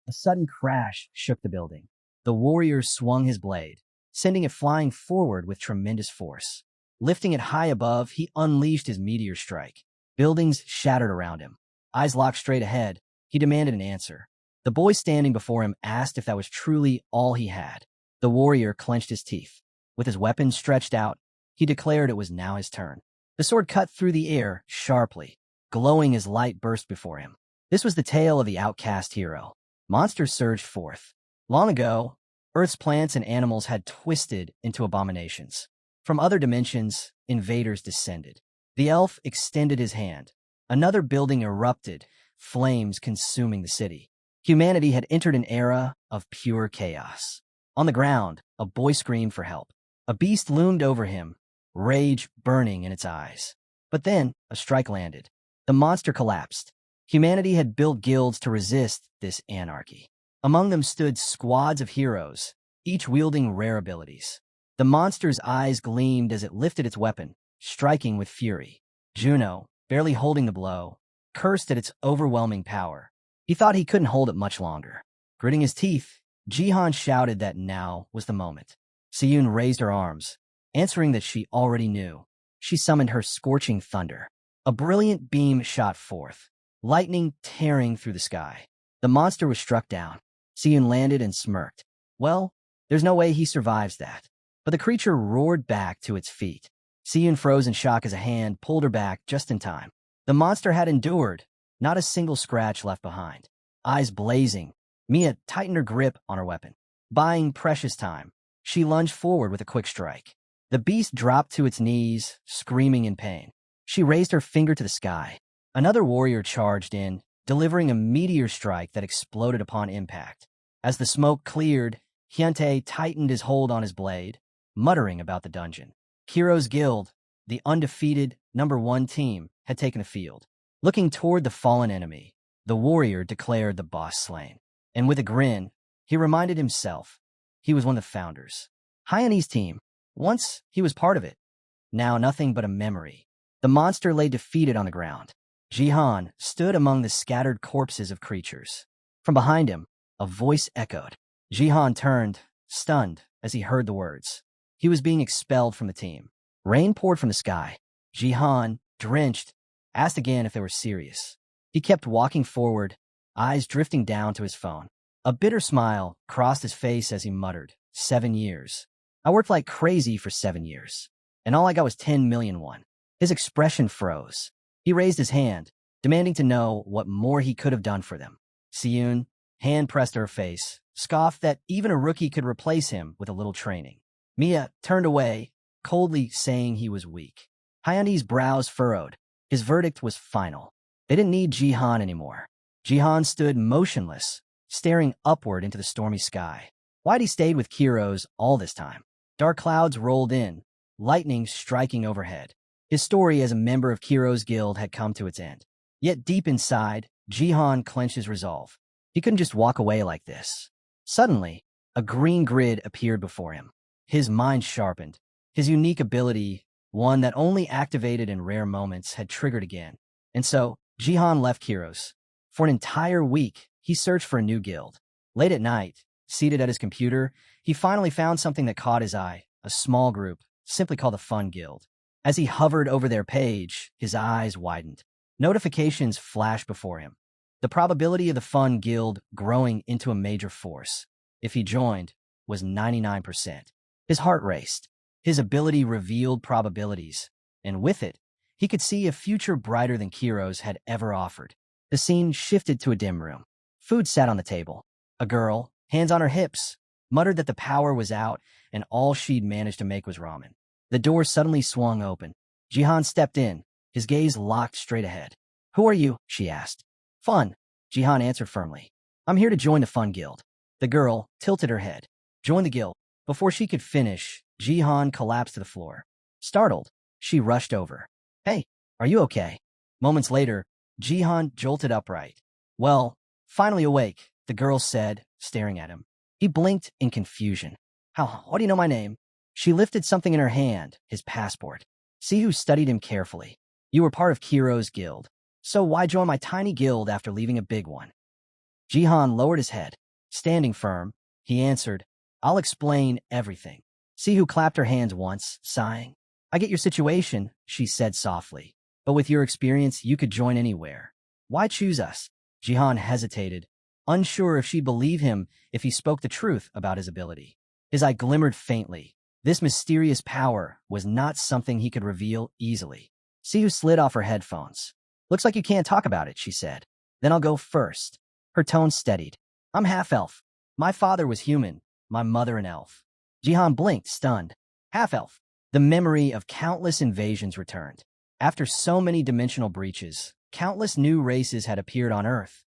A sudden crash shook the building. The warrior swung his blade, sending it flying forward with tremendous force. Lifting it high above, he unleashed his meteor strike. Buildings shattered around him. Eyes locked straight ahead, he demanded an answer. The boy standing before him asked if that was truly all he had. The warrior clenched his teeth. With his weapon stretched out, he declared it was now his turn. The sword cut through the air sharply, glowing as light burst before him. This was the tale of the outcast hero. Monsters surged forth. Long ago, Earth's plants and animals had twisted into abominations. From other dimensions, invaders descended. The elf extended his hand. Another building erupted, flames consuming the city. Humanity had entered an era of pure chaos. On the ground, a boy screamed for help. A beast loomed over him, rage burning in its eyes. But then, a strike landed. The monster collapsed. Humanity had built guilds to resist this anarchy. Among them stood squads of heroes, each wielding rare abilities. The monster's eyes gleamed as it lifted its weapon, striking with fury. Juno, barely holding the blow, cursed at its overwhelming power. He thought he couldn't hold it much longer. Gritting his teeth, Jihan shouted that now was the moment. Siyun raised her arms, answering that she already knew. She summoned her scorching thunder. A brilliant beam shot forth, lightning tearing through the sky. The monster was struck down. Siyun landed and smirked. Well, there's no way he survives that. But the creature roared back to its feet. Siyun froze in shock as a hand pulled her back just in time. The monster had endured, not a single scratch left behind. Eyes blazing, Mia tightened her grip on her weapon. Buying precious time, she lunged forward with a quick strike. The beast dropped to its knees, screaming in pain. She raised her finger to the sky. Another warrior charged in, delivering a meteor strike that exploded upon impact. As the smoke cleared, Hyuntae tightened his hold on his blade, muttering about the dungeon. Kiro's guild, the undefeated #1 team, had taken the field. Looking toward the fallen enemy, the warrior declared the boss slain. And with a grin, he reminded himself he was one of the founders. Hyene's team, once he was part of it. Now nothing but a memory. The monster lay defeated on the ground. Jihan stood among the scattered corpses of creatures. From behind him, a voice echoed. Jihan turned, stunned, as he heard the words. He was being expelled from the team. Rain poured from the sky. Jihan, drenched, asked again if they were serious. He kept walking forward, eyes drifting down to his phone. A bitter smile crossed his face as he muttered, 7 years. I worked like crazy for 7 years, and all I got was 10 million won. His expression froze. He raised his hand, demanding to know what more he could have done for them. Siyun, hand pressed to her face, scoffed that even a rookie could replace him with a little training. Mia turned away, coldly saying he was weak. Hyene's brows furrowed. His verdict was final. They didn't need Jihan anymore. Jihan stood motionless, staring upward into the stormy sky. Why'd he stayed with Kiro's all this time? Dark clouds rolled in, lightning striking overhead. His story as a member of Kiro's guild had come to its end. Yet deep inside, Jihan clenched his resolve. He couldn't just walk away like this. Suddenly, a green grid appeared before him. His mind sharpened. His unique ability, one that only activated in rare moments, had triggered again. And so, Jihan left Kiro's. For an entire week, he searched for a new guild. Late at night, seated at his computer, he finally found something that caught his eye, a small group, simply called the Fun Guild. As he hovered over their page, his eyes widened. Notifications flashed before him. The probability of the Fun Guild growing into a major force, if he joined, was 99%. His heart raced. His ability revealed probabilities, and with it, he could see a future brighter than Kiro's had ever offered. The scene shifted to a dim room. Food sat on the table. A girl, hands on her hips, muttered that the power was out and all she'd managed to make was ramen. The door suddenly swung open. Jihan stepped in, his gaze locked straight ahead. Who are you? She asked. Fun, Jihan answered firmly. I'm here to join the Fun Guild. The girl tilted her head. Join the guild. Before she could finish, Jihan collapsed to the floor. Startled, she rushed over. Hey, are you okay? Moments later, Jihan jolted upright. Well, finally awake, the girl said, staring at him. He blinked in confusion. How do you know my name? She lifted something in her hand, his passport. Sihu studied him carefully. You were part of Kiro's guild. So why join my tiny guild after leaving a big one? Jihan lowered his head. Standing firm, he answered, I'll explain everything. Sihu clapped her hands once, sighing. I get your situation, she said softly. But with your experience, you could join anywhere. Why choose us? Jihan hesitated, unsure if she'd believe him if he spoke the truth about his ability. His eye glimmered faintly. This mysterious power was not something he could reveal easily. Sihu slid off her headphones. Looks like you can't talk about it, she said. Then I'll go first. Her tone steadied. I'm half-elf. My father was human, my mother an elf. Jihan blinked, stunned. Half-elf. The memory of countless invasions returned. After so many dimensional breaches, countless new races had appeared on Earth,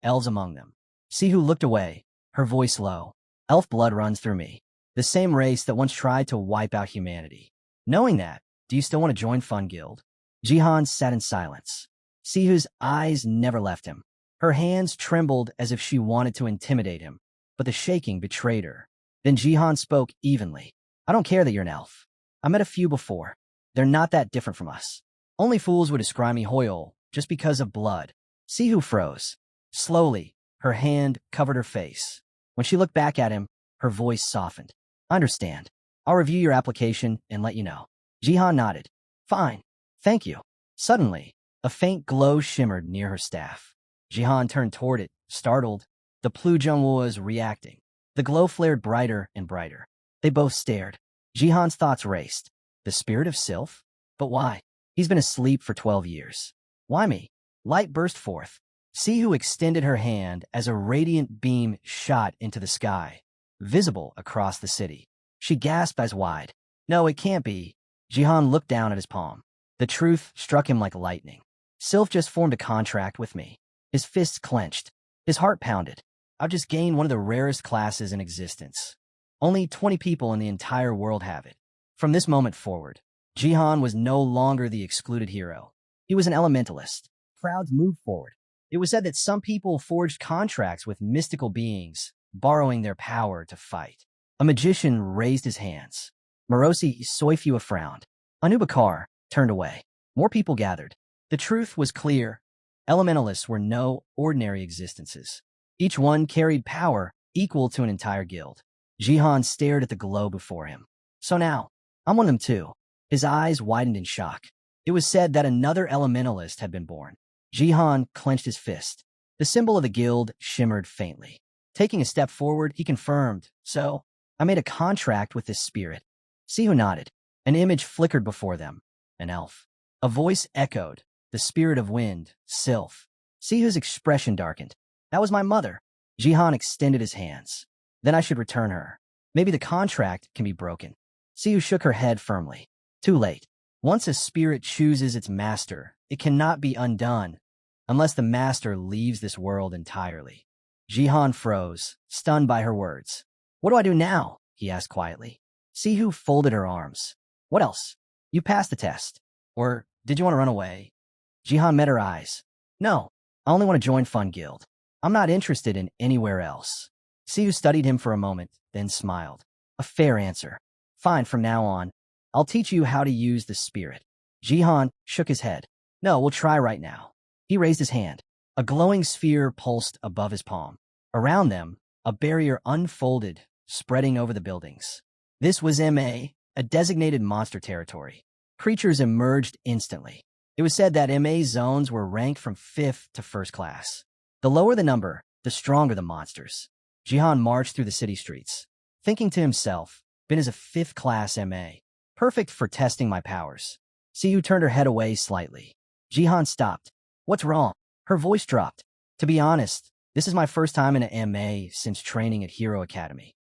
elves among them. Sihu looked away, her voice low. Elf blood runs through me. The same race that once tried to wipe out humanity. Knowing that, do you still want to join Fun Guild? Jihan sat in silence. Sihu's eyes never left him. Her hands trembled as if she wanted to intimidate him, but the shaking betrayed her. Then Jihan spoke evenly. I don't care that you're an elf. I met a few before. They're not that different from us. Only fools would describe me Hoyle just because of blood. Sihu froze. Slowly, her hand covered her face. When she looked back at him, her voice softened. I understand. I'll review your application and let you know. Jihan nodded. Fine. Thank you. Suddenly, a faint glow shimmered near her staff. Jihan turned toward it, startled. The Plujung was reacting. The glow flared brighter and brighter. They both stared. Jihan's thoughts raced. The spirit of Sylph? But why? He's been asleep for 12 years. Why me? Light burst forth. Sihu extended her hand as a radiant beam shot into the sky, visible across the city. She gasped eyes wide. No, it can't be. Jihan looked down at his palm. The truth struck him like lightning. Sylph just formed a contract with me. His fists clenched. His heart pounded. I've just gained one of the rarest classes in existence. Only 20 people in the entire world have it. From this moment forward, Jihan was no longer the excluded hero. He was an elementalist. Crowds moved forward. It was said that some people forged contracts with mystical beings, borrowing their power to fight. A magician raised his hands. Morosi Soifua frowned. Anubakar turned away. More people gathered. The truth was clear. Elementalists were no ordinary existences. Each one carried power equal to an entire guild. Jihan stared at the glow before him. So now, I'm one of them too. His eyes widened in shock. It was said that another elementalist had been born. Jihan clenched his fist. The symbol of the guild shimmered faintly. Taking a step forward, he confirmed, So, I made a contract with this spirit. Sihu nodded. An image flickered before them. An elf. A voice echoed. The spirit of wind, Sylph. Sihu's expression darkened. That was my mother. Jihan extended his hands. Then I should return her. Maybe the contract can be broken. Sihu shook her head firmly. Too late. Once a spirit chooses its master, it cannot be undone, unless the master leaves this world entirely. Jihan froze, stunned by her words. What do I do now? He asked quietly. Sihu folded her arms. What else? You passed the test. Or did you want to run away? Jihan met her eyes. No, I only want to join Fun Guild. I'm not interested in anywhere else. Sihu studied him for a moment, then smiled. A fair answer. Fine, from now on, I'll teach you how to use the spirit. Jihan shook his head. No, we'll try right now. He raised his hand. A glowing sphere pulsed above his palm. Around them, a barrier unfolded, spreading over the buildings. This was MA, a designated monster territory. Creatures emerged instantly. It was said that MA zones were ranked from 5th to 1st class. The lower the number, the stronger the monsters. Jihan marched through the city streets, thinking to himself, Bin is a 5th class MA. Perfect for testing my powers. Sihu turned her head away slightly. Jihan stopped. What's wrong? Her voice dropped. To be honest, this is my first time in an MA since training at Hero Academy.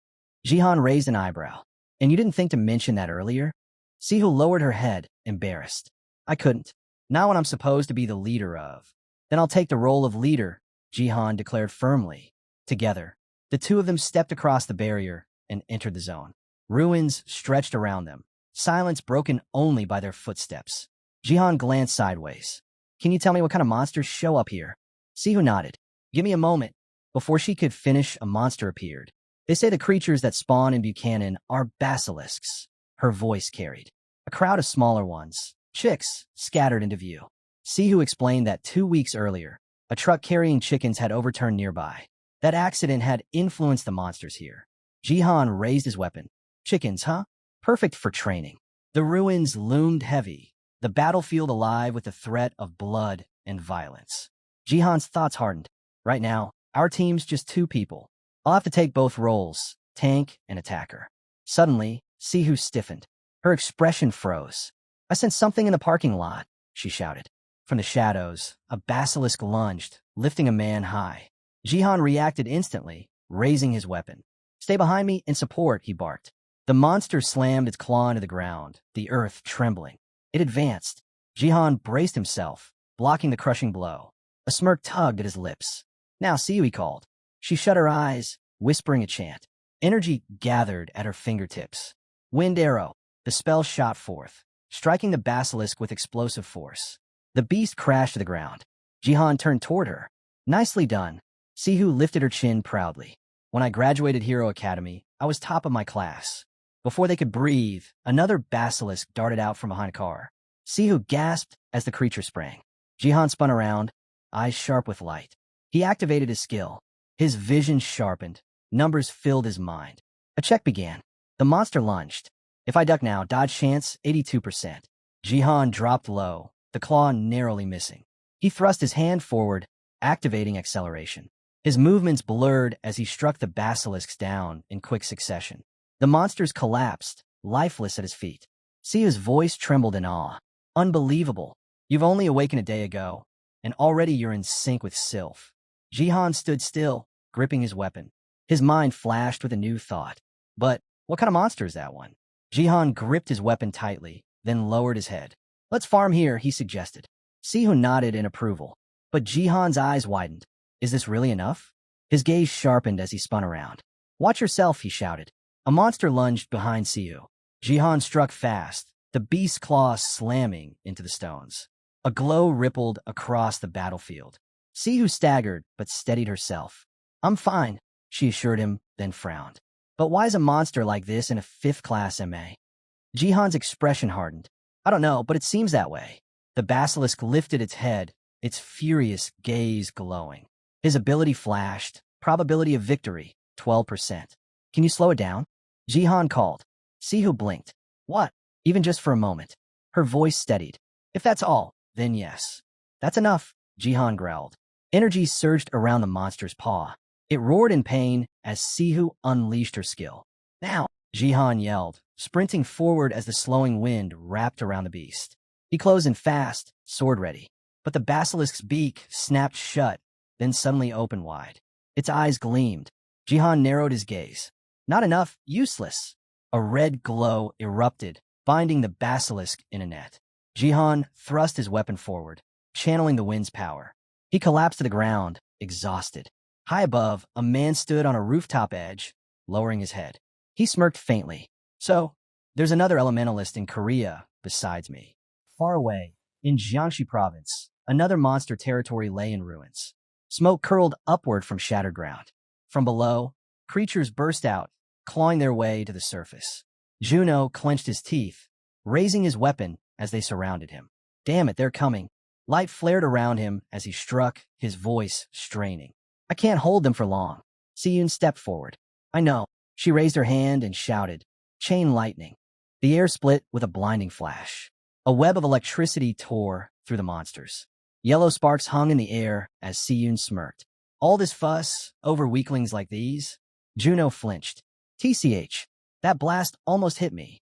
Jihan raised an eyebrow. And you didn't think to mention that earlier? Sihu lowered her head, embarrassed. I couldn't. Not when I'm supposed to be the leader of. Then I'll take the role of leader, Jihan declared firmly. Together, the two of them stepped across the barrier and entered the zone. Ruins stretched around them, silence broken only by their footsteps. Jihan glanced sideways. Can you tell me what kind of monsters show up here? Sihu nodded. Give me a moment. Before she could finish, a monster appeared. They say the creatures that spawn in Buchanan are basilisks. Her voice carried. A crowd of smaller ones, chicks, scattered into view. Sihu explained that 2 weeks earlier, a truck carrying chickens had overturned nearby. That accident had influenced the monsters here. Jihan raised his weapon. Chickens, huh? Perfect for training. The ruins loomed heavy, the battlefield alive with the threat of blood and violence. Jihan's thoughts hardened. Right now, our team's just 2 people. I'll have to take both roles, tank and attacker. Suddenly, Sihu stiffened. Her expression froze. I sensed something in the parking lot, she shouted. From the shadows, a basilisk lunged, lifting a man high. Jihan reacted instantly, raising his weapon. Stay behind me in support, he barked. The monster slammed its claw into the ground, the earth trembling. It advanced. Jihan braced himself, blocking the crushing blow. A smirk tugged at his lips. Now see, he called. She shut her eyes, whispering a chant. Energy gathered at her fingertips. Wind arrow. The spell shot forth, striking the basilisk with explosive force. The beast crashed to the ground. Jihan turned toward her. Nicely done. Sihu lifted her chin proudly. When I graduated Hero Academy, I was top of my class. Before they could breathe, another basilisk darted out from behind a car. Sihu gasped as the creature sprang. Jihan spun around, eyes sharp with light. He activated his skill. His vision sharpened. Numbers filled his mind. A check began. The monster lunged. If I duck now, dodge chance 82%. Jihan dropped low, the claw narrowly missing. He thrust his hand forward, activating acceleration. His movements blurred as he struck the basilisks down in quick succession. The monsters collapsed, lifeless at his feet. Sia's voice trembled in awe. Unbelievable. You've only awakened a day ago, and already you're in sync with Sylph. Jihan stood still, gripping his weapon. His mind flashed with a new thought. But what kind of monster is that one? Jihan gripped his weapon tightly, then lowered his head. Let's farm here, he suggested. Sihu nodded in approval, but Jihan's eyes widened. Is this really enough? His gaze sharpened as he spun around. Watch yourself, he shouted. A monster lunged behind Sihu. Jihan struck fast, the beast's claws slamming into the stones. A glow rippled across the battlefield. Sihu staggered, but steadied herself. I'm fine, she assured him, then frowned. But why is a monster like this in a 5th class MA? Jihan's expression hardened. I don't know, but it seems that way. The basilisk lifted its head, its furious gaze glowing. His ability flashed. Probability of victory, 12%. Can you slow it down? Jihan called. Sihu blinked. What? Even just for a moment. Her voice steadied. If that's all, then yes. That's enough, Jihan growled. Energy surged around the monster's paw. It roared in pain as Sihu unleashed her skill. Now, Jihan yelled, sprinting forward as the slowing wind wrapped around the beast. He closed in fast, sword ready. But the basilisk's beak snapped shut, then suddenly opened wide. Its eyes gleamed. Jihan narrowed his gaze. Not enough, useless. A red glow erupted, binding the basilisk in a net. Jihan thrust his weapon forward, channeling the wind's power. He collapsed to the ground, exhausted. High above, a man stood on a rooftop edge, lowering his head. He smirked faintly. So, there's another elementalist in Korea besides me. Far away, in Jiangxi province, another monster territory lay in ruins. Smoke curled upward from shattered ground. From below, creatures burst out, clawing their way to the surface. Juno clenched his teeth, raising his weapon as they surrounded him. Damn it, they're coming. Light flared around him as he struck, his voice straining. I can't hold them for long. Siyun stepped forward. I know. She raised her hand and shouted. Chain lightning. The air split with a blinding flash. A web of electricity tore through the monsters. Yellow sparks hung in the air as Siyun smirked. All this fuss over weaklings like these? Juno flinched. TCH, that blast almost hit me.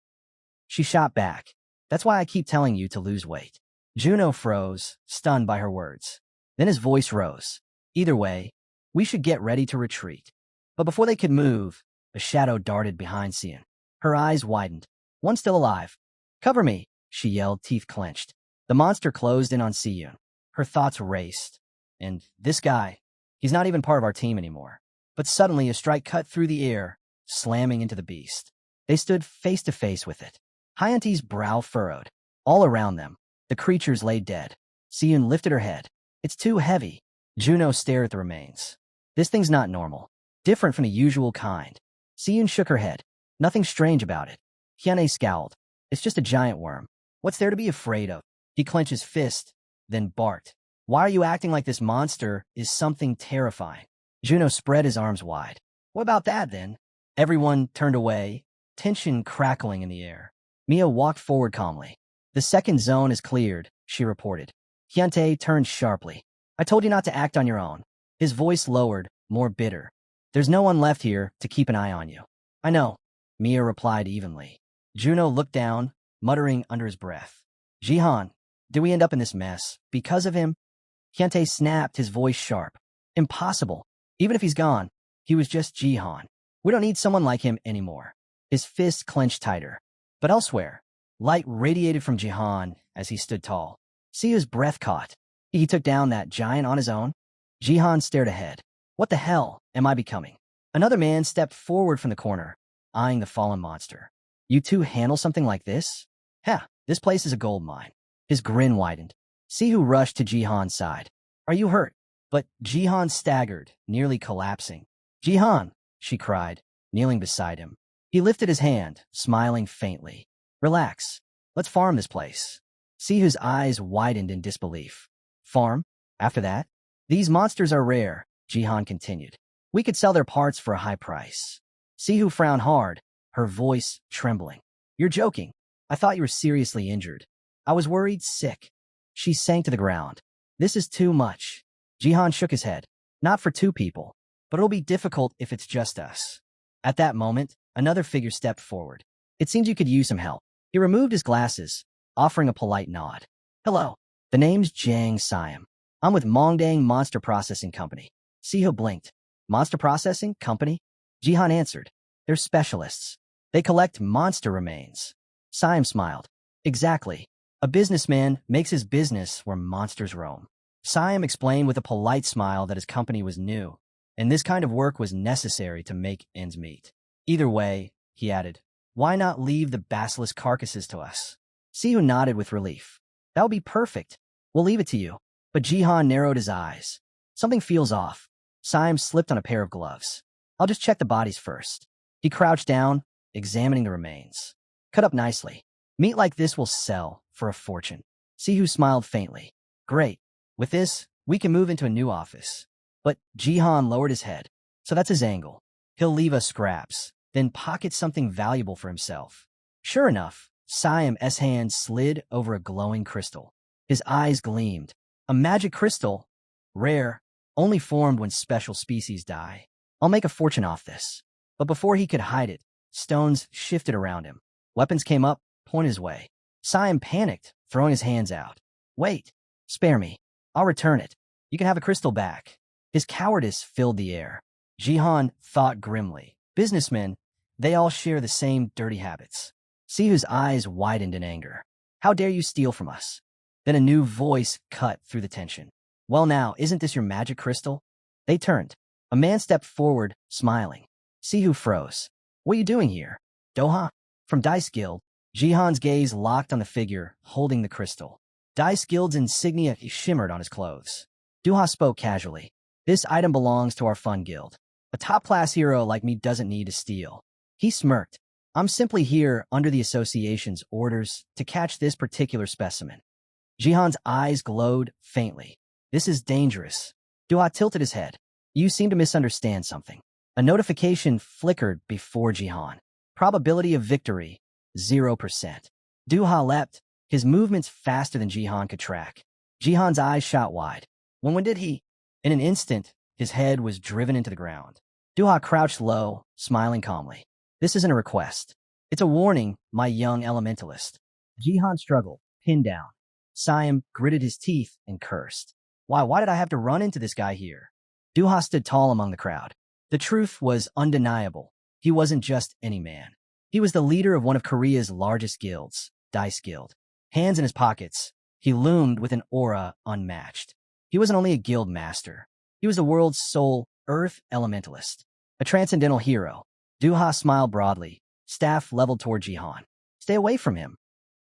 She shot back. That's why I keep telling you to lose weight. Juno froze, stunned by her words. Then his voice rose. Either way, we should get ready to retreat. But before they could move, a shadow darted behind Siyun. Her eyes widened. One still alive. Cover me, she yelled, teeth clenched. The monster closed in on Siyun. Her thoughts raced. And this guy, he's not even part of our team anymore. But suddenly a strike cut through the air, slamming into the beast. They stood face to face with it. Hyanti's brow furrowed. All around them, the creatures lay dead. Siyun lifted her head. It's too heavy. Juno stared at the remains. This thing's not normal. Different from the usual kind. Siyun shook her head. Nothing strange about it. Hyane scowled. It's just a giant worm. What's there to be afraid of? He clenched his fist, then barked. Why are you acting like this monster is something terrifying? Juno spread his arms wide. What about that, then? Everyone turned away, tension crackling in the air. Mia walked forward calmly. The second zone is cleared, she reported. Hyuntae turned sharply. I told you not to act on your own. His voice lowered, more bitter. There's no one left here to keep an eye on you. I know, Mia replied evenly. Juno looked down, muttering under his breath. Jihan, did we end up in this mess because of him? Hyuntae snapped, his voice sharp. Impossible. Even if he's gone, he was just Jihan. We don't need someone like him anymore. His fist clenched tighter. But elsewhere, light radiated from Jihan as he stood tall. See his breath caught. He took down that giant on his own. Jihan stared ahead. What the hell am I becoming? Another man stepped forward from the corner, eyeing the fallen monster. You two handle something like this? Heh, this place is a gold mine. His grin widened. Sihu rushed to Jihan's side. Are you hurt? But Jihan staggered, nearly collapsing. Jihan, she cried, kneeling beside him. He lifted his hand, smiling faintly. Relax. Let's farm this place. Sihu's eyes widened in disbelief. Farm? After that? These monsters are rare, Jihan continued. We could sell their parts for a high price. Sihu frowned hard, her voice trembling. You're joking. I thought you were seriously injured. I was worried sick. She sank to the ground. This is too much. Jihan shook his head. Not for two people, but it'll be difficult if it's just us. At that moment, another figure stepped forward. It seems you could use some help. He removed his glasses, offering a polite nod. Hello. The name's Jang Siam. I'm with Mongdang Monster Processing Company. Siho blinked. Monster Processing Company? Jihan answered. They're specialists. They collect monster remains. Siam smiled. Exactly. A businessman makes his business where monsters roam. Siam explained with a polite smile that his company was new, and this kind of work was necessary to make ends meet. Either way, he added, why not leave the basilisk carcasses to us? Sihu nodded with relief. That would be perfect. We'll leave it to you. But Jihan narrowed his eyes. Something feels off. Siam slipped on a pair of gloves. I'll just check the bodies first. He crouched down, examining the remains. Cut up nicely. Meat like this will sell for a fortune. Sihu smiled faintly. Great. With this, we can move into a new office. But Jihan lowered his head. So that's his angle. He'll leave us scraps, then pocket something valuable for himself. Sure enough, Siam's hand slid over a glowing crystal. His eyes gleamed. A magic crystal. Rare. Only formed when special species die. I'll make a fortune off this. But before he could hide it, stones shifted around him. Weapons came up, pointed his way. Siam panicked, throwing his hands out. Wait. Spare me. I'll return it. You can have a crystal back. His cowardice filled the air. Jihan thought grimly. Businessmen, they all share the same dirty habits. Sihu's eyes widened in anger. How dare you steal from us? Then a new voice cut through the tension. Well now, isn't this your magic crystal? They turned. A man stepped forward, smiling. Sihu froze. What are you doing here? Doha? From Dice Guild. Jihan's gaze locked on the figure, holding the crystal. Dice Guild's insignia shimmered on his clothes. Duha spoke casually. This item belongs to our fun guild. A top-class hero like me doesn't need to steal. He smirked. I'm simply here under the association's orders to catch this particular specimen. Jihan's eyes glowed faintly. This is dangerous. Duha tilted his head. You seem to misunderstand something. A notification flickered before Jihan. Probability of victory, 0%. Duha leapt, his movements faster than Jihan could track. Jihan's eyes shot wide. When did he? In an instant, his head was driven into the ground. Duha crouched low, smiling calmly. This isn't a request. It's a warning, my young elementalist. Jihan struggled, pinned down. Siam gritted his teeth and cursed. Why did I have to run into this guy here? Duha stood tall among the crowd. The truth was undeniable. He wasn't just any man. He was the leader of one of Korea's largest guilds, Dice Guild. Hands in his pockets, he loomed with an aura unmatched. He wasn't only a guild master. He was the world's sole earth elementalist, a transcendental hero. Duha smiled broadly, staff leveled toward Jihan. Stay away from him.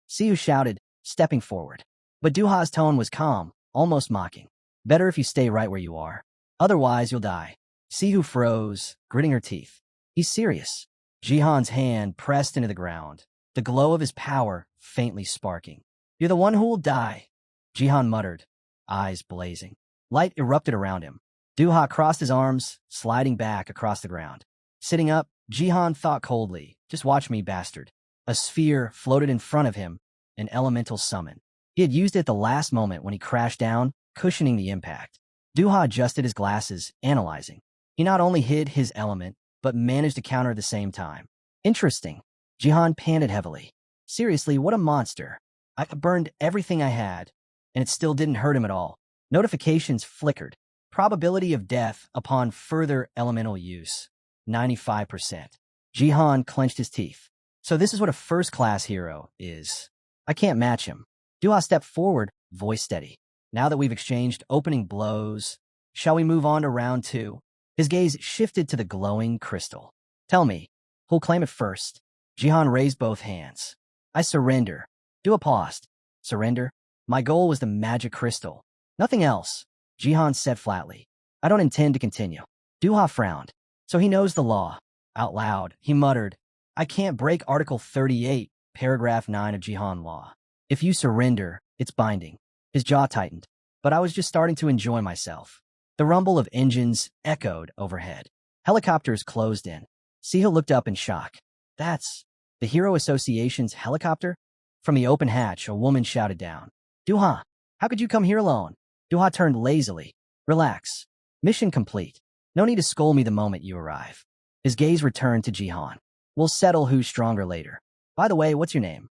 Siu shouted, stepping forward. But Duha's tone was calm, almost mocking. Better if you stay right where you are. Otherwise, you'll die. Sihu froze, gritting her teeth. He's serious. Jihan's hand pressed into the ground, the glow of his power faintly sparking. You're the one who will die, Jihan muttered, eyes blazing. Light erupted around him. Duha crossed his arms, sliding back across the ground. Sitting up, Jihan thought coldly, just watch me, bastard. A sphere floated in front of him, an elemental summon. He had used it at the last moment when he crashed down, cushioning the impact. Duha adjusted his glasses, analyzing. He not only hid his element, but managed to counter at the same time. Interesting. Jihan panted heavily. Seriously, what a monster. I burned everything I had, and it still didn't hurt him at all. Notifications flickered. Probability of death upon further elemental use. 95%. Jihan clenched his teeth. So this is what a first-class hero is. I can't match him. Duha stepped forward, voice steady. Now that we've exchanged opening blows, shall we move on to round 2? His gaze shifted to the glowing crystal. Tell me, who'll claim it first? Jihan raised both hands. I surrender. Duha paused. Surrender? My goal was the magic crystal. Nothing else. Jihan said flatly. I don't intend to continue. Duha frowned. So he knows the law. Out loud, he muttered, I can't break Article 38, Paragraph 9 of Jihan law. If you surrender, it's binding. His jaw tightened. But I was just starting to enjoy myself. The rumble of engines echoed overhead. Helicopters closed in. Siho looked up in shock. That's the Hero Association's helicopter? From the open hatch, a woman shouted down. Duha, how could you come here alone? Duha turned lazily. Relax. Mission complete. No need to scold me the moment you arrive. His gaze returned to Jihan. We'll settle who's stronger later. By the way, what's your name?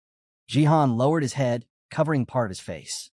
Jihan lowered his head, covering part of his face.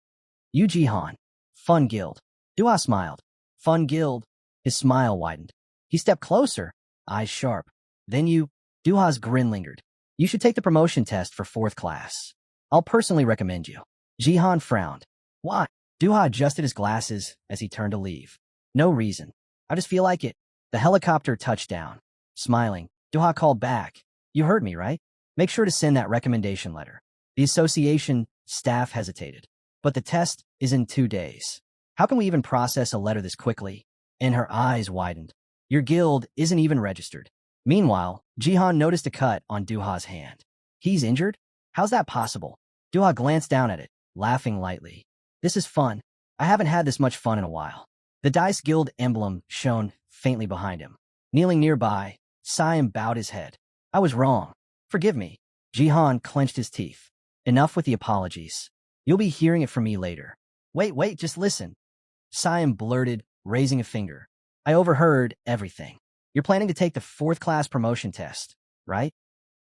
You Jihan. Fun Guild. Duha smiled. Fun Guild. His smile widened. He stepped closer, eyes sharp. Then you. Duha's grin lingered. You should take the promotion test for 4th class. I'll personally recommend you. Jihan frowned. Why? Duha adjusted his glasses as he turned to leave. No reason. I just feel like it. The helicopter touched down. Smiling, Duha called back. You heard me, right? Make sure to send that recommendation letter. The association staff hesitated. But the test is in 2 days. How can we even process a letter this quickly? And her eyes widened. Your guild isn't even registered. Meanwhile, Jihan noticed a cut on Duha's hand. He's injured? How's that possible? Duha glanced down at it, laughing lightly. This is fun. I haven't had this much fun in a while. The Dice Guild emblem shone faintly behind him. Kneeling nearby, Siam bowed his head. I was wrong. Forgive me. Jihan clenched his teeth. Enough with the apologies. You'll be hearing it from me later. Wait, just listen. Siam blurted, raising a finger. I overheard everything. You're planning to take the 4th class promotion test, right?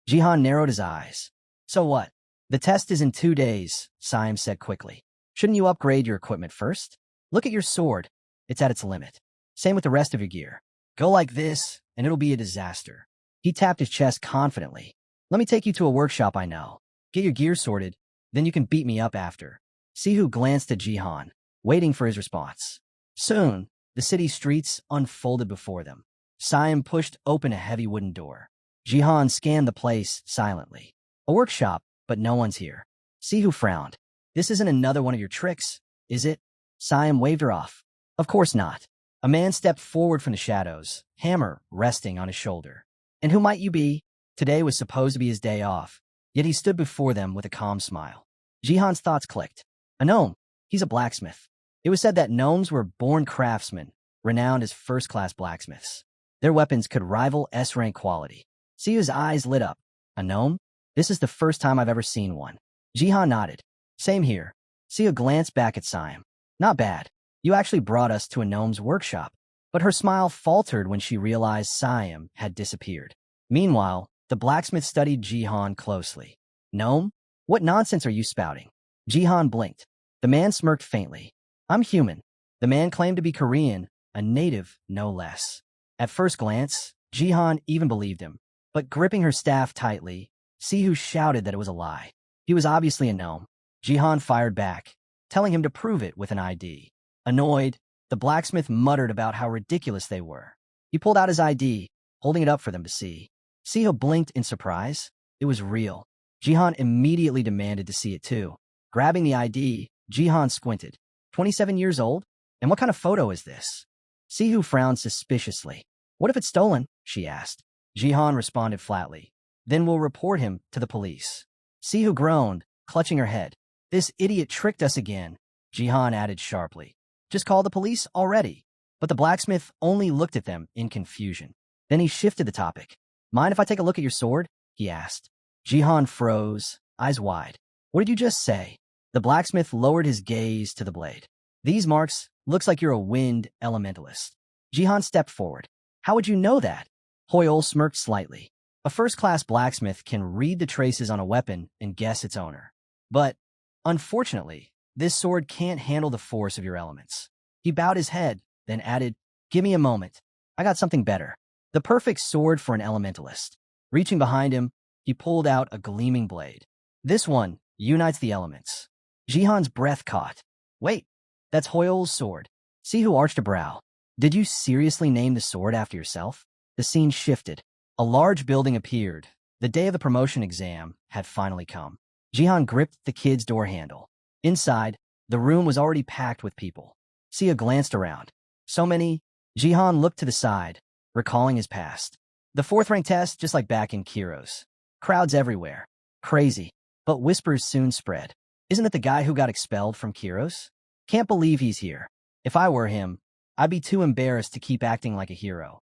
Jihan narrowed his eyes. So what? The test is in 2 days, Siam said quickly. Shouldn't you upgrade your equipment first? Look at your sword. It's at its limit. Same with the rest of your gear. Go like this, and it'll be a disaster. He tapped his chest confidently. Let me take you to a workshop I know. Get your gear sorted, then you can beat me up after. Sihu glanced at Jihan, waiting for his response. Soon, the city streets unfolded before them. Siam pushed open a heavy wooden door. Jihan scanned the place silently. A workshop, but no one's here. Sihu frowned. This isn't another one of your tricks, is it? Siam waved her off. Of course not. A man stepped forward from the shadows, hammer resting on his shoulder. And who might you be? Today was supposed to be his day off, yet he stood before them with a calm smile. Jihan's thoughts clicked. A gnome. He's a blacksmith. It was said that gnomes were born craftsmen, renowned as first-class blacksmiths. Their weapons could rival S-rank quality. Siu's eyes lit up. A gnome? This is the first time I've ever seen one. Jihan nodded. Same here. Siu glanced back at Siam. Not bad. You actually brought us to a gnome's workshop. But her smile faltered when she realized Siam had disappeared. Meanwhile, the blacksmith studied Jihan closely. Gnome? What nonsense are you spouting? Jihan blinked. The man smirked faintly. I'm human. The man claimed to be Korean, a native no less. At first glance, Jihan even believed him. But gripping her staff tightly, Sihu shouted that it was a lie. He was obviously a gnome. Jihan fired back, telling him to prove it with an ID. Annoyed, the blacksmith muttered about how ridiculous they were. He pulled out his ID, holding it up for them to see. Siho blinked in surprise. It was real. Jihan immediately demanded to see it too. Grabbing the ID, Jihan squinted. 27 years old? And what kind of photo is this? Sihu frowned suspiciously. What if it's stolen? She asked. Jihan responded flatly. Then we'll report him to the police. Sihu groaned, clutching her head. This idiot tricked us again, Jihan added sharply. Just call the police already. But the blacksmith only looked at them in confusion. Then he shifted the topic. Mind if I take a look at your sword? He asked. Jihan froze, eyes wide. What did you just say? The blacksmith lowered his gaze to the blade. These marks looks like you're a wind elementalist. Jihan stepped forward. How would you know that? Hoyle smirked slightly. A first-class blacksmith can read the traces on a weapon and guess its owner. But, unfortunately, this sword can't handle the force of your elements. He bowed his head, then added, Give me a moment. I got something better. The perfect sword for an elementalist. Reaching behind him, he pulled out a gleaming blade. This one unites the elements. Jihan's breath caught. Wait, that's Hoyle's sword. Sihu arched a brow. Did you seriously name the sword after yourself? The scene shifted. A large building appeared. The day of the promotion exam had finally come. Jihan gripped the kid's door handle. Inside, the room was already packed with people. Sia glanced around. So many. Jihan looked to the side, recalling his past. The fourth-rank test, just like back in Kiro's. Crowds everywhere. Crazy. But whispers soon spread. Isn't it the guy who got expelled from Kiro's? Can't believe he's here. If I were him, I'd be too embarrassed to keep acting like a hero.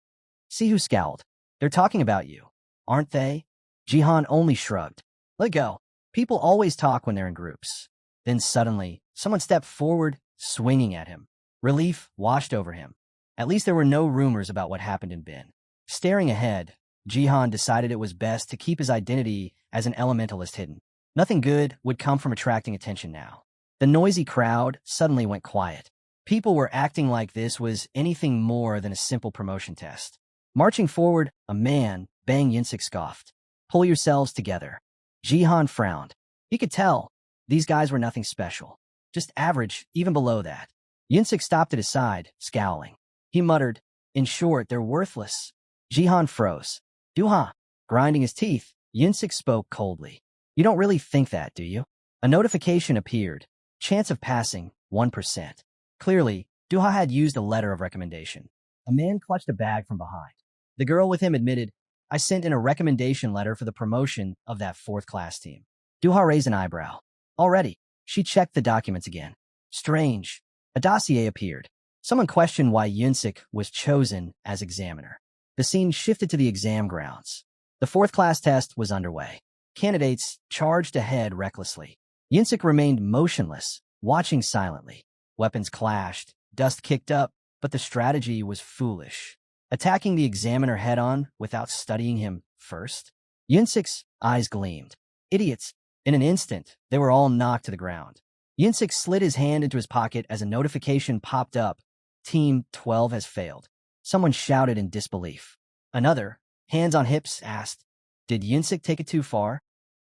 Sihu scowled. They're talking about you, aren't they? Jihan only shrugged. Let go. People always talk when they're in groups. Then suddenly, someone stepped forward, swinging at him. Relief washed over him. At least there were no rumors about what happened in Bin. Staring ahead, Jihan decided it was best to keep his identity as an elementalist hidden. Nothing good would come from attracting attention now. The noisy crowd suddenly went quiet. People were acting like this was anything more than a simple promotion test. Marching forward, a man, Bang Yinsik scoffed. Pull yourselves together. Jihan frowned. He could tell these guys were nothing special. Just average, even below that. Yinsik stopped at his side, scowling. He muttered, in short, they're worthless. Jihan froze. Duha. Grinding his teeth, Yinsik spoke coldly. You don't really think that, do you? A notification appeared. Chance of passing, 1%. Clearly, Duha had used a letter of recommendation. A man clutched a bag from behind. The girl with him admitted, I sent in a recommendation letter for the promotion of that fourth-class team. Duha raised an eyebrow. Already, she checked the documents again. Strange. A dossier appeared. Someone questioned why Yinsik was chosen as examiner. The scene shifted to the exam grounds. The fourth-class test was underway. Candidates charged ahead recklessly. Yinsik remained motionless, watching silently. Weapons clashed, dust kicked up, but the strategy was foolish. Attacking the examiner head-on without studying him first? Yinsik's eyes gleamed. Idiots. In an instant, they were all knocked to the ground. Yinsik slid his hand into his pocket as a notification popped up. Team 12 has failed. Someone shouted in disbelief. Another, hands on hips, asked, Did Yinsik take it too far?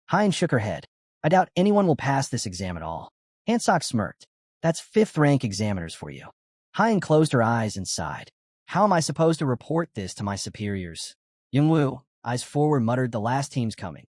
Hein shook her head. I doubt anyone will pass this exam at all. Hansok smirked. That's fifth-rank examiners for you. Hein closed her eyes and sighed. How am I supposed to report this to my superiors? Yingwu, eyes forward, muttered, the last team's coming.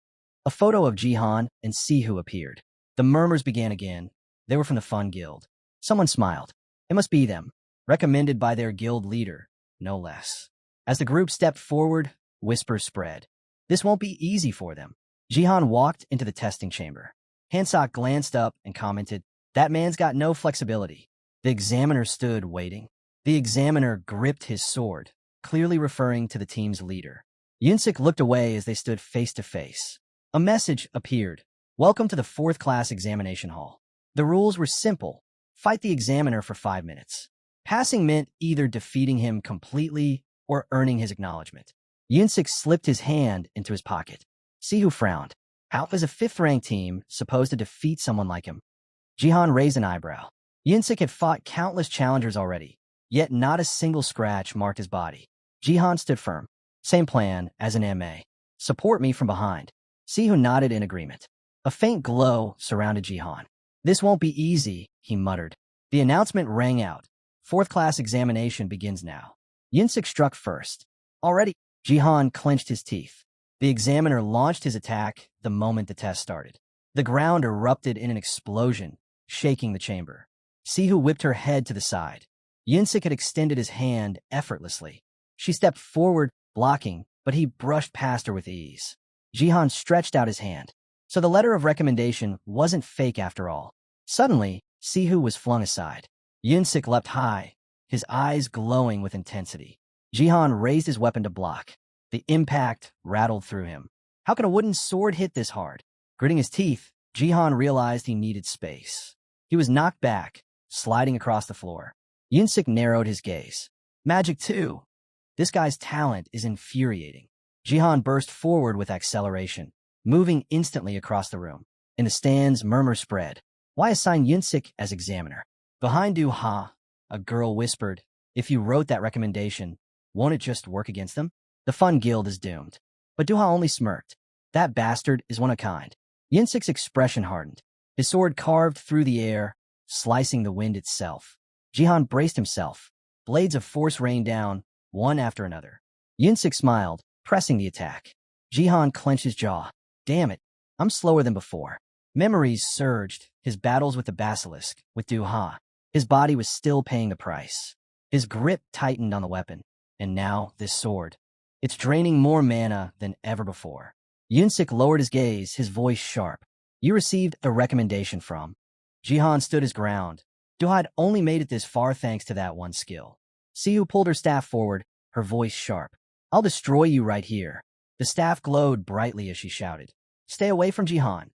A photo of Jihan and Sihu appeared. The murmurs began again. They were from the Fun Guild. Someone smiled. It must be them. Recommended by their guild leader, no less. As the group stepped forward, whispers spread. This won't be easy for them. Jihan walked into the testing chamber. Hansok glanced up and commented, That man's got no flexibility. The examiner stood waiting. The examiner gripped his sword, clearly referring to the team's leader. Yinsik looked away as they stood face to face. A message appeared. Welcome to the fourth-class examination hall. The rules were simple. Fight the examiner for 5 minutes. Passing meant either defeating him completely or earning his acknowledgement. Yinsik slipped his hand into his pocket. Sihu frowned. How is a fifth-ranked team supposed to defeat someone like him? Jihan raised an eyebrow. Yinsik had fought countless challengers already, yet not a single scratch marked his body. Jihan stood firm. Same plan as an MA. Support me from behind. Sihu nodded in agreement. A faint glow surrounded Jihan. This won't be easy, he muttered. The announcement rang out. Fourth-class examination begins now. Yinsik struck first. Already, Jihan clenched his teeth. The examiner launched his attack the moment the test started. The ground erupted in an explosion, shaking the chamber. Sihu whipped her head to the side. Yinsik had extended his hand effortlessly. She stepped forward, blocking, but he brushed past her with ease. Jihan stretched out his hand. So the letter of recommendation wasn't fake after all. Suddenly, Sihu was flung aside. Yinsik leapt high. his eyes glowing with intensity. Jihan raised his weapon to block. The impact rattled through him. How can a wooden sword hit this hard? Gritting his teeth, Jihan realized he needed space. He was knocked back, sliding across the floor. Yunsik narrowed his gaze. Magic too. This guy's talent is infuriating. Jihan burst forward with acceleration, moving instantly across the room. In the stands, murmurs spread. Why assign Yunsik as examiner? Behind Du-ha, a girl whispered, if you wrote that recommendation, won't it just work against them? The Fun Guild is doomed. But Du-ha only smirked. That bastard is one of a kind. Yunsik's expression hardened. His sword carved through the air, slicing the wind itself. Jihan braced himself. Blades of force rained down, one after another. Yunsik smiled, pressing the attack. Jihan clenched his jaw. Damn it, I'm slower than before. Memories surged, his battles with the basilisk, with Du-ha. His body was still paying the price. His grip tightened on the weapon. And now, this sword. It's draining more mana than ever before. Yunsik lowered his gaze, his voice sharp. You received a recommendation from. Jihan stood his ground. Du-ha had only made it this far thanks to that one skill. Sihu pulled her staff forward, her voice sharp. I'll destroy you right here. The staff glowed brightly as she shouted. Stay away from Jihan.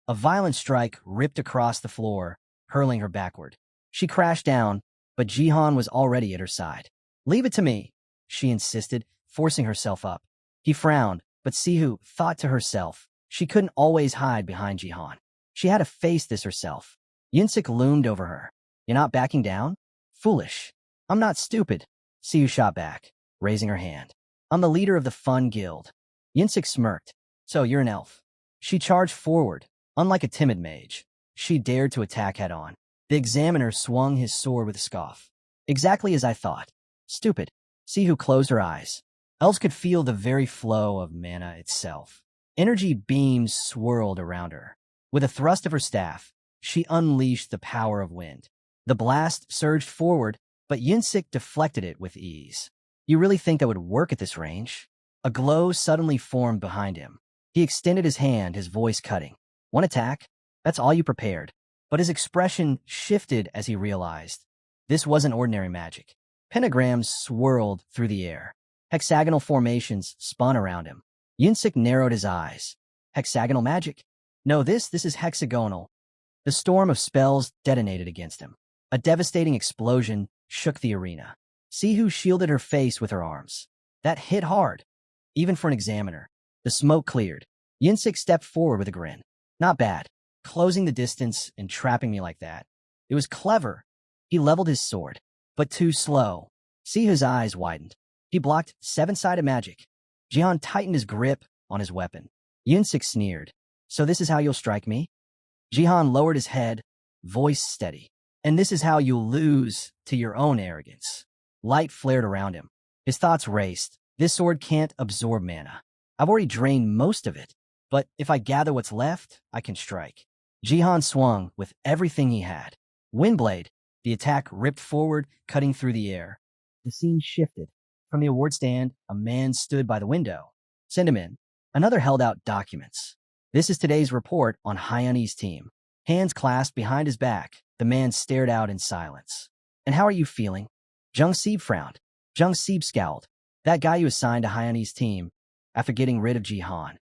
A violent strike ripped across the floor, hurling her backward. She crashed down, but Jihan was already at her side. Leave it to me, she insisted, forcing herself up. He frowned, but Sihu thought to herself, she couldn't always hide behind Jihan. She had to face this herself. Yunsik loomed over her. You're not backing down? Foolish. I'm not stupid. Sihu shot back, raising her hand. I'm the leader of the Fun Guild. Yunsik smirked. So you're an elf. She charged forward. Unlike a timid mage, she dared to attack head-on. The examiner swung his sword with a scoff. Exactly as I thought. Stupid. Sihu closed her eyes. Elves could feel the very flow of mana itself. Energy beams swirled around her. With a thrust of her staff, she unleashed the power of wind. The blast surged forward, but Yunsik deflected it with ease. You really think that would work at this range? A glow suddenly formed behind him. He extended his hand, his voice cutting. One attack? That's all you prepared. But his expression shifted as he realized. This wasn't ordinary magic. Pentagrams swirled through the air. Hexagonal formations spun around him. Yunsik narrowed his eyes. Hexagonal magic? No, this is hexagonal. The storm of spells detonated against him. A devastating explosion shook the arena. Sihu shielded her face with her arms. That hit hard, even for an examiner. The smoke cleared. Yunsik stepped forward with a grin. Not bad. Closing the distance and trapping me like that. It was clever. He leveled his sword, but too slow. Sihu's eyes widened. He blocked seven-sided magic. Jihan tightened his grip on his weapon. Yunsik sneered. So this is how you'll strike me? Jihan lowered his head, voice steady. And this is how you'll lose to your own arrogance. Light flared around him. His thoughts raced. This sword can't absorb mana. I've already drained most of it. But if I gather what's left, I can strike. Jihan swung with everything he had. Windblade. The attack ripped forward, cutting through the air. The scene shifted. From the award stand, a man stood by the window. Send him in. Another held out documents. This is today's report on Hyun's team. Hands clasped behind his back, the man stared out in silence. And how are you feeling? Jung Seeb frowned. Jung Seeb scowled. That guy you assigned to Hyun's team, after getting rid of Jihan.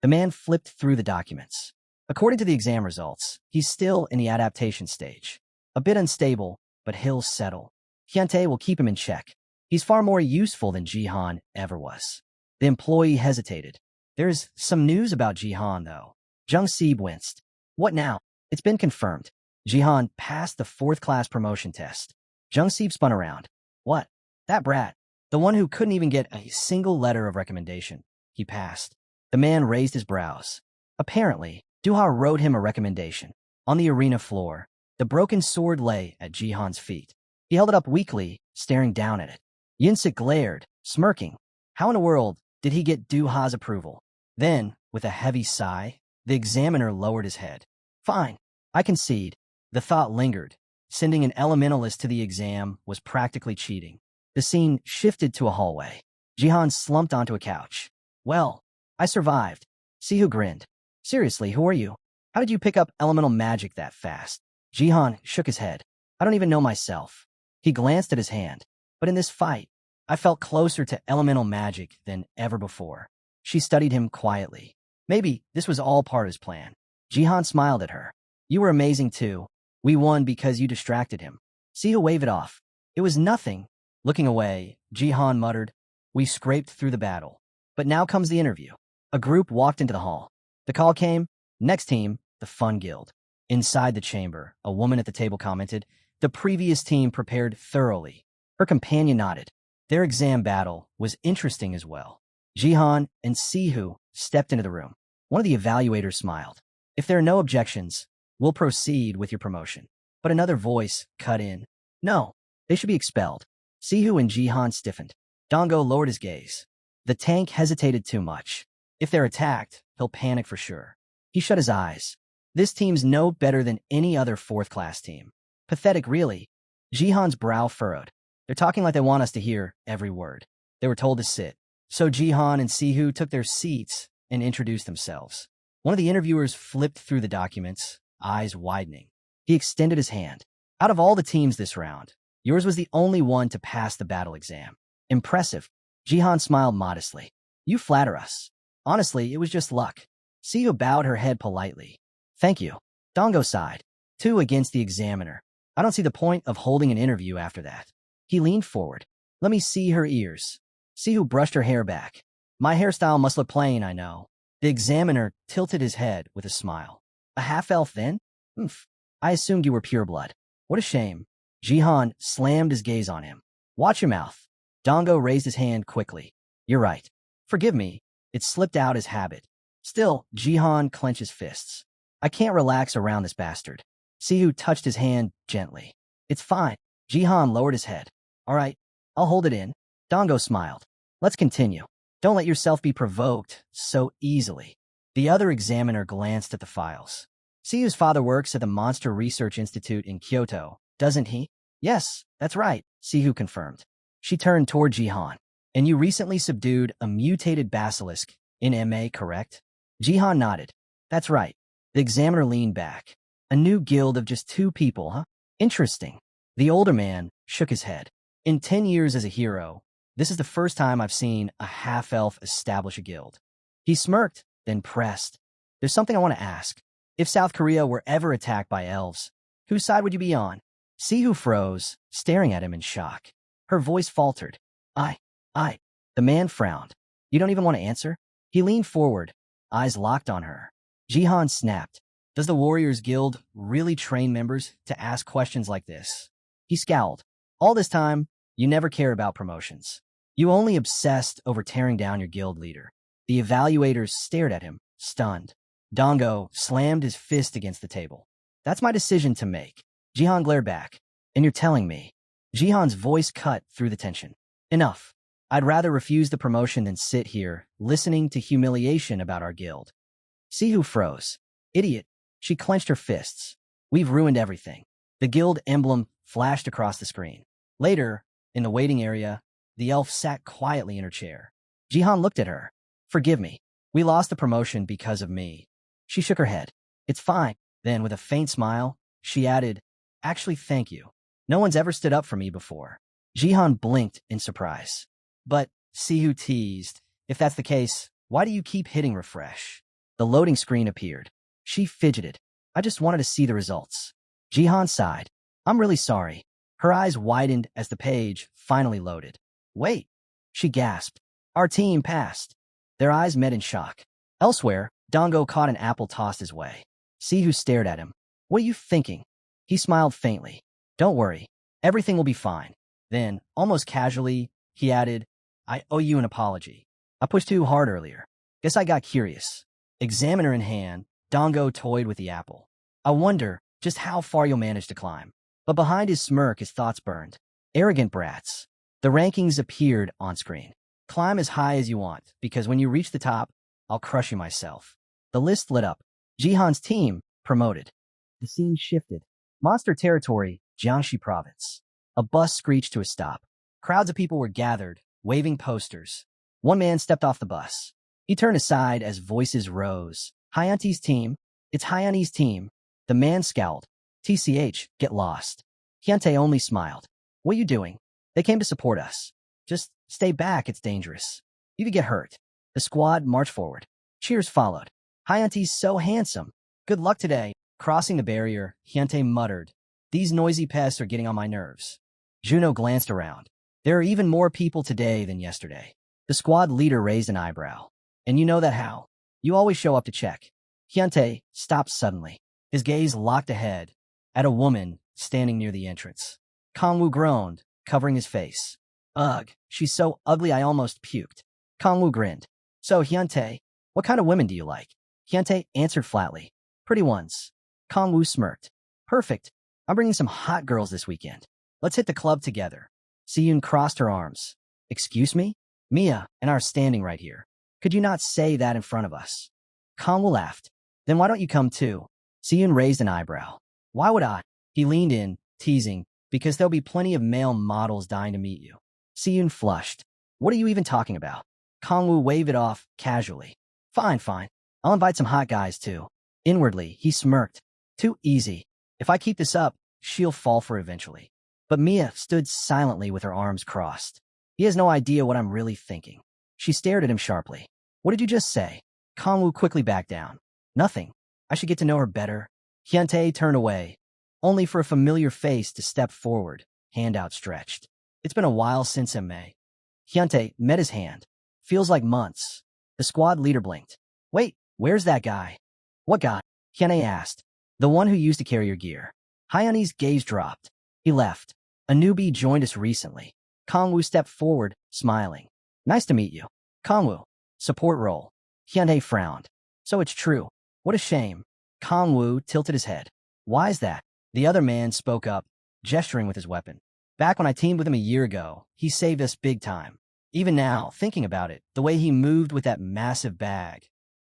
The man flipped through the documents. According to the exam results, he's still in the adaptation stage. A bit unstable, but he'll settle. Hyuntae will keep him in check. He's far more useful than Jihan ever was. The employee hesitated. There's some news about Jihan, though. Jung Seeb winced. What now? It's been confirmed. Jihan passed the 4th class promotion test. Jung Seeb spun around. What? That brat. The one who couldn't even get a single letter of recommendation. He passed. The man raised his brows. Apparently, Du-ha wrote him a recommendation. On the arena floor, the broken sword lay at Jihan's feet. He held it up weakly, staring down at it. Yunsik glared, smirking. How in the world did he get Du-ha's approval? Then, with a heavy sigh, the examiner lowered his head. Fine, I concede. The thought lingered. Sending an elementalist to the exam was practically cheating. The scene shifted to a hallway. Jihan slumped onto a couch. Well, I survived. Sihu grinned. Seriously, who are you? How did you pick up elemental magic that fast? Jihan shook his head. I don't even know myself. He glanced at his hand. But in this fight, I felt closer to elemental magic than ever before. She studied him quietly. Maybe this was all part of his plan. Jihan smiled at her. You were amazing too. We won because you distracted him. Sihu waved it off. It was nothing. Looking away, Jihan muttered, we scraped through the battle. But now comes the interview. A group walked into the hall. The call came. Next team, the Fun Guild. Inside the chamber, a woman at the table commented, the previous team prepared thoroughly. Her companion nodded. Their exam battle was interesting as well. Jihan and Sihu stepped into the room. One of the evaluators smiled. If there are no objections, we'll proceed with your promotion. But another voice cut in. No, they should be expelled. Sihu and Jihan stiffened. Dongo lowered his gaze. The tank hesitated too much. If they're attacked, he'll panic for sure. He shut his eyes. This team's no better than any other fourth-class team. Pathetic, really. Jihan's brow furrowed. They're talking like they want us to hear every word. They were told to sit. So Jihan and Sihu took their seats and introduced themselves. One of the interviewers flipped through the documents, eyes widening. He extended his hand. Out of all the teams this round, yours was the only one to pass the battle exam. Impressive. Jihan smiled modestly. You flatter us. Honestly, it was just luck. Sihu bowed her head politely. Thank you. Dongo sighed. 2 against the examiner. I don't see the point of holding an interview after that. He leaned forward. Let me see her ears. Sihu brushed her hair back. My hairstyle must look plain, I know. The examiner tilted his head with a smile. A half-elf then? Oomph. I assumed you were pureblood. What a shame. Jihan slammed his gaze on him. Watch your mouth. Dongo raised his hand quickly. You're right. Forgive me. It slipped out as habit. Still, Jihan clenched his fists. I can't relax around this bastard. Sihu touched his hand gently. It's fine. Jihan lowered his head. All right, I'll hold it in. Dongo smiled. Let's continue. Don't let yourself be provoked so easily. The other examiner glanced at the files. Sihu's father works at the Monster Research Institute in Kyoto, doesn't he? Yes, that's right, Sihu confirmed. She turned toward Jihan. And you recently subdued a mutated basilisk in MA, correct? Jihan nodded. That's right. The examiner leaned back. A new guild of just 2 people, huh? Interesting. The older man shook his head. In 10 years as a hero, this is the first time I've seen a half-elf establish a guild. He smirked, then pressed. There's something I want to ask. If South Korea were ever attacked by elves, whose side would you be on? Sihu froze, staring at him in shock. Her voice faltered. I. The man frowned. You don't even want to answer? He leaned forward, eyes locked on her. Jihan snapped. Does the Warriors Guild really train members to ask questions like this? He scowled. All this time, you never cared about promotions. You only obsessed over tearing down your guild leader. The evaluators stared at him, stunned. Dongo slammed his fist against the table. That's my decision to make. Jihan glared back. And you're telling me. Jihan's voice cut through the tension. Enough. I'd rather refuse the promotion than sit here, listening to humiliation about our guild. Sihu froze. Idiot. She clenched her fists. We've ruined everything. The guild emblem flashed across the screen. Later, in the waiting area, the elf sat quietly in her chair. Jihan looked at her. Forgive me. We lost the promotion because of me. She shook her head. It's fine. Then, with a faint smile, she added, Actually, thank you. No one's ever stood up for me before. Jihan blinked in surprise. But, Sihu teased, if that's the case, why do you keep hitting refresh? The loading screen appeared. She fidgeted. I just wanted to see the results. Jihan sighed. I'm really sorry. Her eyes widened as the page finally loaded. Wait, she gasped. Our team passed. Their eyes met in shock. Elsewhere, Dongo caught an apple tossed his way. Sihu stared at him. What are you thinking? He smiled faintly. Don't worry. Everything will be fine. Then, almost casually, he added, I owe you an apology. I pushed too hard earlier. Guess I got curious. Examiner in hand, Dongo toyed with the apple. I wonder just how far you'll manage to climb. But behind his smirk, his thoughts burned. Arrogant brats. The rankings appeared on screen. Climb as high as you want, because when you reach the top, I'll crush you myself. The list lit up. Jihan's team promoted. The scene shifted. Monster territory, Jiangxi province. A bus screeched to a stop. Crowds of people were gathered, waving posters. One man stepped off the bus. He turned aside as voices rose. Hyante's team. It's Hyante's team. The man scowled. TCH, get lost. Hyante only smiled. What are you doing? They came to support us. Just stay back, it's dangerous. You could get hurt. The squad marched forward. Cheers followed. Hyante's so handsome. Good luck today. Crossing the barrier, Hyante muttered. These noisy pests are getting on my nerves. Juno glanced around. There are even more people today than yesterday. The squad leader raised an eyebrow. And you know that how? You always show up to check. Hyante stopped suddenly. His gaze locked ahead, at a woman standing near the entrance. Kangwoo groaned, covering his face. Ugh, she's so ugly I almost puked. Kangwoo grinned. So, Hyante, what kind of women do you like? Hyante answered flatly. Pretty ones. Kangwoo smirked. Perfect. I'm bringing some hot girls this weekend. Let's hit the club together. Siyun crossed her arms. Excuse me? Mia and I are standing right here. Could you not say that in front of us? Kangwoo laughed. Then why don't you come too? Siyun raised an eyebrow. Why would I? He leaned in, teasing, because there'll be plenty of male models dying to meet you. Siyun flushed. What are you even talking about? Kangwoo waved it off, casually. Fine, fine. I'll invite some hot guys too. Inwardly, he smirked. Too easy. If I keep this up, she'll fall for it eventually. But Mia stood silently with her arms crossed. He has no idea what I'm really thinking. She stared at him sharply. What did you just say? Kangwoo quickly backed down. Nothing. I should get to know her better. Hyante turned away, only for a familiar face to step forward, hand outstretched. It's been a while since M.A. Hyante met his hand. Feels like months. The squad leader blinked. Wait, where's that guy? What guy? Hyante asked. The one who used to carry your gear. Hyante's gaze dropped. He left. A newbie joined us recently. Kangwoo stepped forward, smiling. Nice to meet you. Kangwoo. Support role. Hyante frowned. So it's true. What a shame. Kangwoo tilted his head. Why is that? The other man spoke up, gesturing with his weapon. Back when I teamed with him a year ago, he saved us big time. Even now, thinking about it, the way he moved with that massive bag,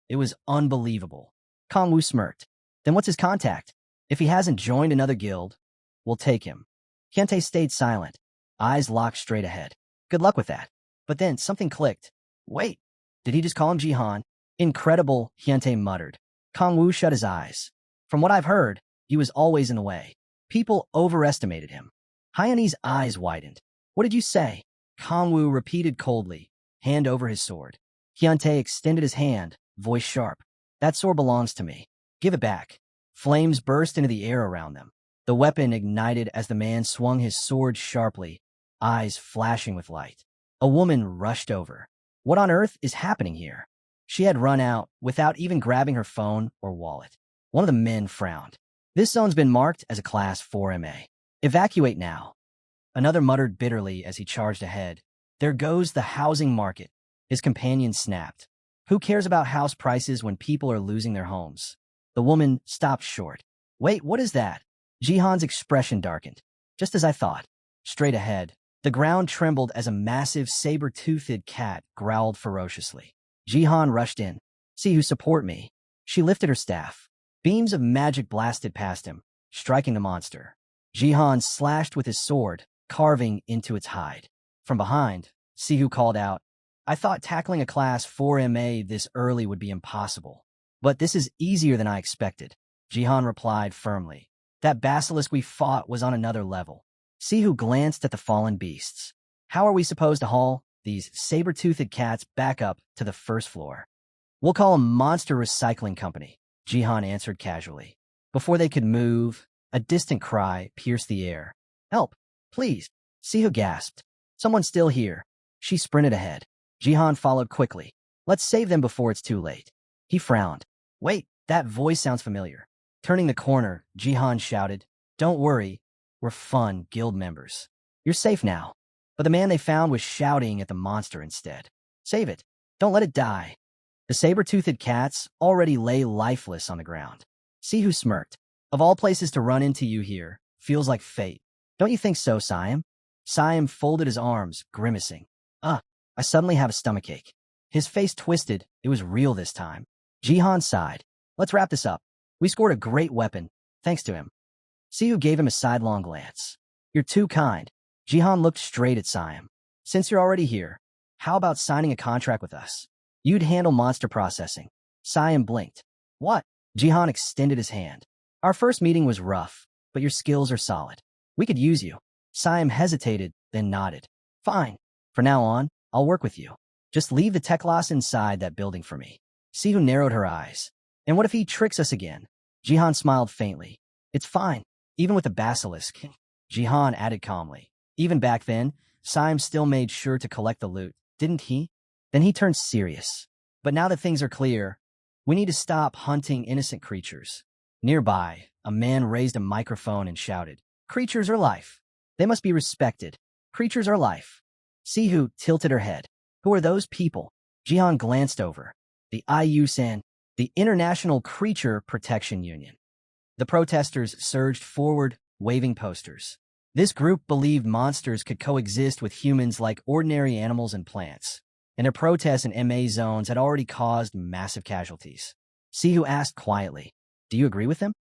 it was unbelievable. Kangwoo smirked. Then what's his contact? If he hasn't joined another guild, we'll take him. Hyante stayed silent, eyes locked straight ahead. Good luck with that. But then something clicked. Wait, did he just call him Jihan? Incredible, Hyante muttered. Kangwoo shut his eyes. From what I've heard, he was always in the way. People overestimated him. Hyante's eyes widened. What did you say? Kangwoo repeated coldly, hand over his sword. Hyante extended his hand, voice sharp. That sword belongs to me. Give it back. Flames burst into the air around them. The weapon ignited as the man swung his sword sharply, eyes flashing with light. A woman rushed over. What on earth is happening here? She had run out without even grabbing her phone or wallet. One of the men frowned. This zone's been marked as a Class 4MA. Evacuate now. Another muttered bitterly as he charged ahead. There goes the housing market. His companion snapped. Who cares about house prices when people are losing their homes? The woman stopped short. Wait, what is that? Jihan's expression darkened. Just as I thought. Straight ahead, the ground trembled as a massive saber-toothed cat growled ferociously. Jihan rushed in. See who support me. She lifted her staff. Beams of magic blasted past him, striking the monster. Jihan slashed with his sword, carving into its hide. From behind, Sihu called out, I thought tackling a Class 4MA this early would be impossible. But this is easier than I expected. Jihan replied firmly. That basilisk we fought was on another level. Sihu glanced at the fallen beasts. How are we supposed to haul these saber-toothed cats back up to the first floor? We'll call a monster recycling company, Jihan answered casually. Before they could move, a distant cry pierced the air. Help, please. Sihu gasped. Someone's still here. She sprinted ahead. Jihan followed quickly. Let's save them before it's too late. He frowned. Wait, that voice sounds familiar. Turning the corner, Jihan shouted, Don't worry, we're fun guild members. You're safe now. But the man they found was shouting at the monster instead. Save it. Don't let it die. The saber-toothed cats already lay lifeless on the ground. Sihu smirked. Of all places to run into you here, feels like fate. Don't you think so, Siam? Siam folded his arms, grimacing. I suddenly have a stomachache. His face twisted. It was real this time. Jihan sighed. Let's wrap this up. We scored a great weapon, thanks to him. Sihu gave him a sidelong glance. You're too kind. Jihan looked straight at Siam. Since you're already here, how about signing a contract with us? You'd handle monster processing. Siam blinked. What? Jihan extended his hand. Our first meeting was rough, but your skills are solid. We could use you. Siam hesitated, then nodded. Fine. For now on, I'll work with you. Just leave the Teklas inside that building for me. Sihu narrowed her eyes. And what if he tricks us again? Jihan smiled faintly. It's fine, even with the basilisk. Jihan added calmly. Even back then, Siam still made sure to collect the loot, didn't he? Then he turned serious. But now that things are clear, we need to stop hunting innocent creatures. Nearby, a man raised a microphone and shouted, Creatures are life. They must be respected. Creatures are life. Sihu tilted her head. Who are those people? Jihan glanced over. The IUSAN, the International Creature Protection Union. The protesters surged forward, waving posters. This group believed monsters could coexist with humans like ordinary animals and plants, and their protests in MA zones had already caused massive casualties. Sihu asked quietly, Do you agree with them?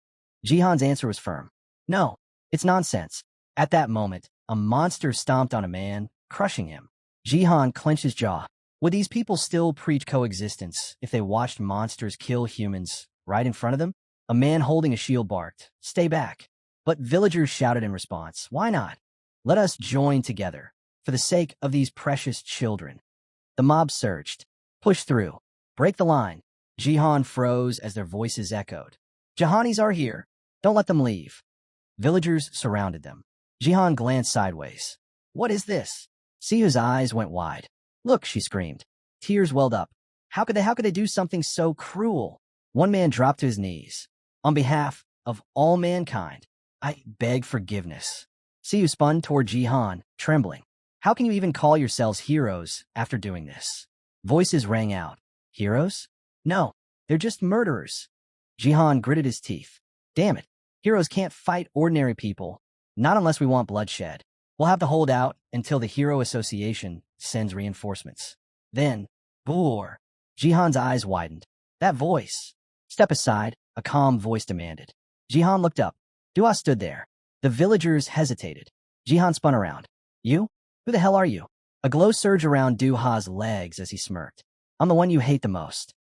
Jihan's answer was firm. No, it's nonsense. At that moment, a monster stomped on a man, crushing him. Jihan clenched his jaw. Would these people still preach coexistence if they watched monsters kill humans right in front of them? A man holding a shield barked, Stay back. But villagers shouted in response, Why not? Let us join together, for the sake of these precious children. The mob surged. Push through. Break the line. Jihan froze as their voices echoed. Jahanis are here. Don't let them leave. Villagers surrounded them. Jihan glanced sideways. What is this? Sihu's eyes went wide. Look, she screamed. Tears welled up. How could they do something so cruel? One man dropped to his knees. On behalf of all mankind, I beg forgiveness. Sihu spun toward Jihan, trembling. How can you even call yourselves heroes after doing this? Voices rang out. Heroes? No, they're just murderers. Jihan gritted his teeth. Damn it. Heroes can't fight ordinary people. Not unless we want bloodshed. We'll have to hold out until the Hero Association sends reinforcements. Then, Boor. Jihan's eyes widened. That voice. Step aside, a calm voice demanded. Jihan looked up. Dua stood there. The villagers hesitated. Jihan spun around. You? Who the hell are you? A glow surged around Duha's legs as he smirked. I'm the one you hate the most.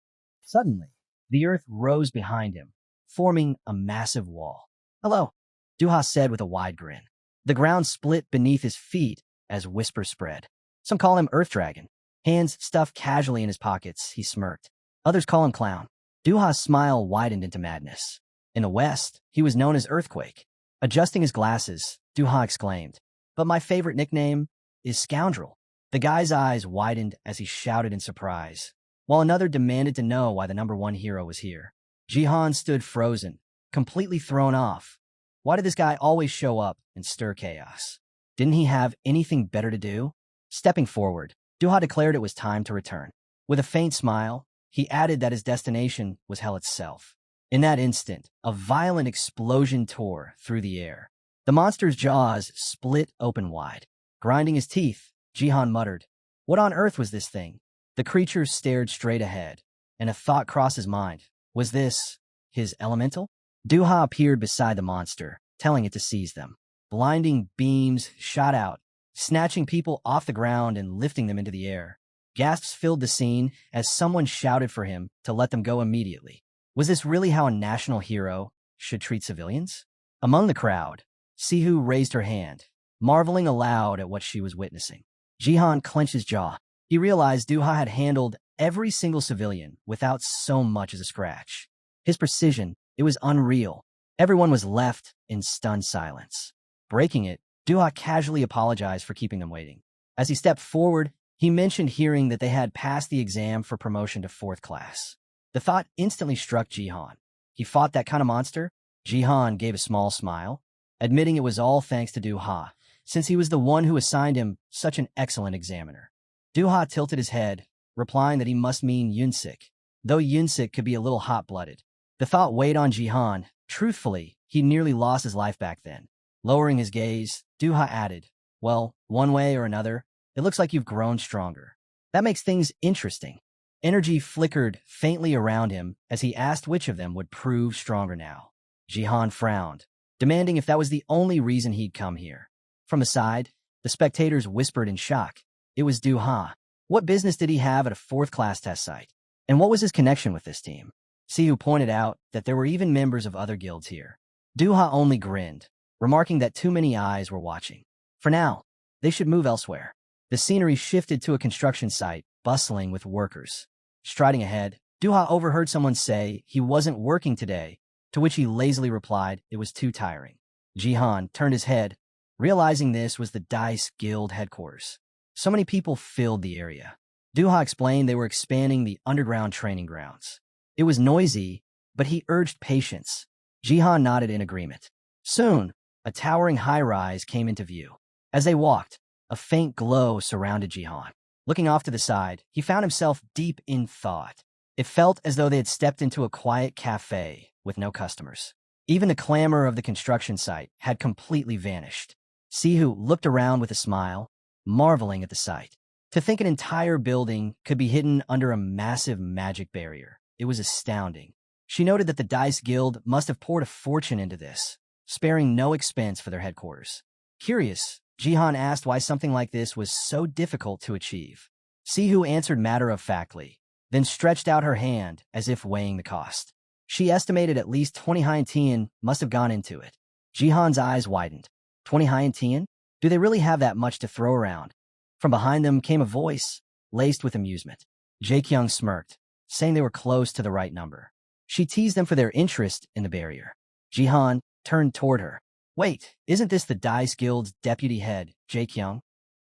Suddenly, the earth rose behind him, forming a massive wall. Hello, Duha said with a wide grin. The ground split beneath his feet as whispers spread. Some call him Earth Dragon. Hands stuffed casually in his pockets, he smirked. Others call him Clown. Duha's smile widened into madness. In the West, he was known as Earthquake. Adjusting his glasses, Duha exclaimed, But my favorite nickname is Scoundrel. The guy's eyes widened as he shouted in surprise, while another demanded to know why the #1 hero was here. Jihan stood frozen, completely thrown off. Why did this guy always show up and stir chaos? Didn't he have anything better to do? Stepping forward, Duha declared it was time to return. With a faint smile, he added that his destination was hell itself. In that instant, a violent explosion tore through the air. The monster's jaws split open wide. Grinding his teeth, Jihan muttered, What on earth was this thing? The creature stared straight ahead, and a thought crossed his mind. Was this his elemental? Duha appeared beside the monster, telling it to seize them. Blinding beams shot out, snatching people off the ground and lifting them into the air. Gasps filled the scene as someone shouted for him to let them go immediately. Was this really how a national hero should treat civilians? Among the crowd, Sihu raised her hand, marveling aloud at what she was witnessing. Jihan clenched his jaw. He realized Duha had handled every single civilian without so much as a scratch. His precision, it was unreal. Everyone was left in stunned silence. Breaking it, Duha casually apologized for keeping them waiting. As he stepped forward, he mentioned hearing that they had passed the exam for promotion to 4th class. The thought instantly struck Jihan. He fought that kind of monster? Jihan gave a small smile, admitting it was all thanks to Duha, since he was the one who assigned him such an excellent examiner. Duha tilted his head, replying that he must mean Yunsik, though Yunsik could be a little hot-blooded. The thought weighed on Jihan. Truthfully, he nearly lost his life back then. Lowering his gaze, Duha added, Well, one way or another, it looks like you've grown stronger. That makes things interesting. Energy flickered faintly around him as he asked which of them would prove stronger now. Jihan frowned, demanding if that was the only reason he'd come here. From the side, the spectators whispered in shock. It was Duha. What business did he have at a 4th-class test site? And what was his connection with this team? Sihu pointed out that there were even members of other guilds here. Duha only grinned, remarking that too many eyes were watching. For now, they should move elsewhere. The scenery shifted to a construction site, bustling with workers. Striding ahead, Duha overheard someone say he wasn't working today, to which he lazily replied it was too tiring. Jihan turned his head, realizing this was the Dice Guild headquarters. So many people filled the area. Duha explained they were expanding the underground training grounds. It was noisy, but he urged patience. Jihan nodded in agreement. Soon, a towering high-rise came into view. As they walked, a faint glow surrounded Jihan. Looking off to the side, he found himself deep in thought. It felt as though they had stepped into a quiet cafe with no customers. Even the clamor of the construction site had completely vanished. Sihu looked around with a smile, marveling at the sight. To think an entire building could be hidden under a massive magic barrier. It was astounding. She noted that the Dice Guild must have poured a fortune into this, sparing no expense for their headquarters. Curious, Jihan asked why something like this was so difficult to achieve. Sihu answered matter-of-factly, then stretched out her hand as if weighing the cost. She estimated at least 20 Hyantian must have gone into it. Jihan's eyes widened. 20 Hyantian? Do they really have that much to throw around? From behind them came a voice, laced with amusement. Jaekyung smirked, saying they were close to the right number. She teased them for their interest in the barrier. Jihan turned toward her. Wait, isn't this the Dice Guild's deputy head, Jaekyung?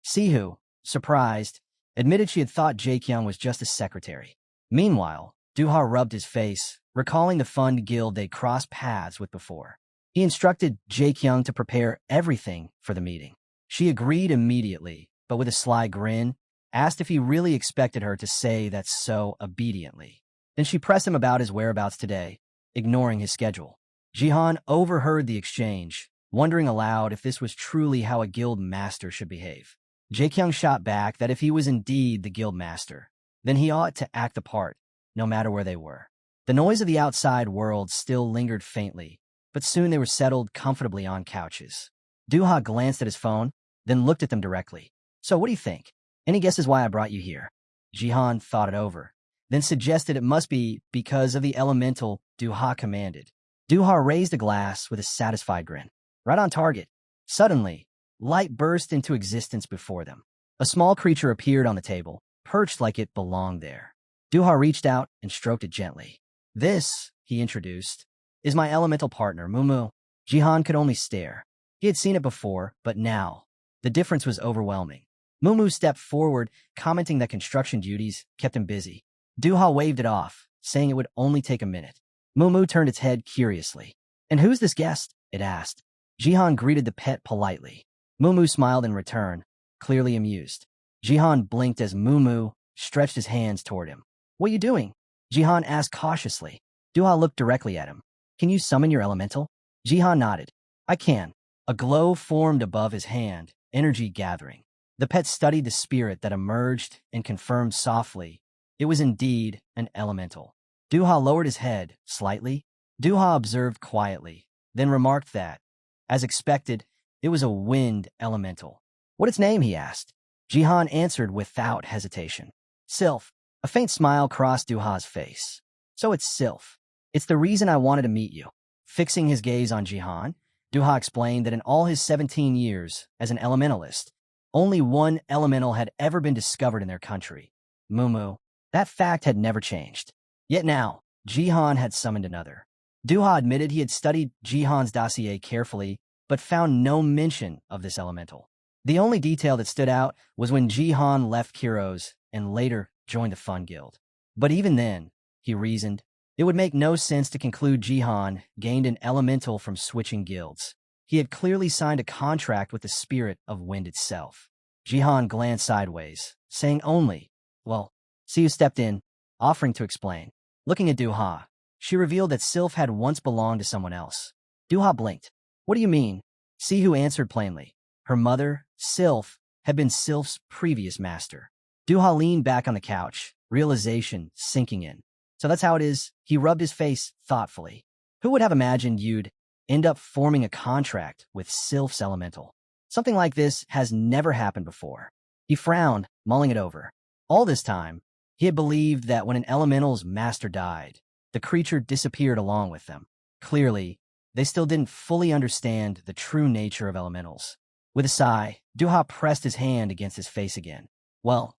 Sihu, surprised, admitted she had thought Jaekyung was just a secretary. Meanwhile, Duha rubbed his face, recalling the fund guild they'd crossed paths with before. He instructed Jaekyung to prepare everything for the meeting. She agreed immediately, but with a sly grin, asked if he really expected her to say that so obediently. Then she pressed him about his whereabouts today, ignoring his schedule. Jihan overheard the exchange, wondering aloud if this was truly how a guild master should behave. Jaekyung shot back that if he was indeed the guild master, then he ought to act the part, no matter where they were. The noise of the outside world still lingered faintly, but soon they were settled comfortably on couches. Duha glanced at his phone, then looked at them directly. So what do you think? Any guesses why I brought you here? Jihan thought it over, then suggested it must be because of the elemental Duha commanded. Duha raised a glass with a satisfied grin. Right on target. Suddenly, light burst into existence before them. A small creature appeared on the table, perched like it belonged there. Duha reached out and stroked it gently. This, he introduced, is my elemental partner, Mumu. Jihan could only stare. He had seen it before, but now, the difference was overwhelming. Mumu stepped forward, commenting that construction duties kept him busy. Duha waved it off, saying it would only take a minute. Mumu turned its head curiously. And who's this guest? It asked. Jihan greeted the pet politely. Mumu smiled in return, clearly amused. Jihan blinked as Mumu stretched his hands toward him. What are you doing? Jihan asked cautiously. Duha looked directly at him. Can you summon your elemental? Jihan nodded. I can. A glow formed above his hand, energy gathering. The pet studied the spirit that emerged and confirmed softly. It was indeed an elemental. Duha lowered his head slightly. Duha observed quietly, then remarked that, as expected, it was a wind elemental. What its name? He asked. Jihan answered without hesitation. Sylph. A faint smile crossed Duha's face. So it's Sylph. It's the reason I wanted to meet you. Fixing his gaze on Jihan, Duha explained that in all his 17 years as an elementalist, only one elemental had ever been discovered in their country, Mumu. That fact had never changed. Yet now, Jihan had summoned another. Duha admitted he had studied Jihan's dossier carefully, but found no mention of this elemental. The only detail that stood out was when Jihan left Kiro's and later joined the Fun Guild. But even then, he reasoned, it would make no sense to conclude Jihan gained an elemental from switching guilds. He had clearly signed a contract with the spirit of wind itself. Jihan glanced sideways, saying only, well, Siu stepped in, offering to explain. Looking at Duha, she revealed that Sylph had once belonged to someone else. Duha blinked. What do you mean? Sihu answered plainly. Her mother, Sylph, had been Sylph's previous master. Duha leaned back on the couch, realization sinking in. So that's how it is. He rubbed his face thoughtfully. Who would have imagined you'd end up forming a contract with Sylph's elemental? Something like this has never happened before. He frowned, mulling it over. All this time, he had believed that when an elemental's master died, the creature disappeared along with them. Clearly, they still didn't fully understand the true nature of elementals. With a sigh, Duha pressed his hand against his face again. Well,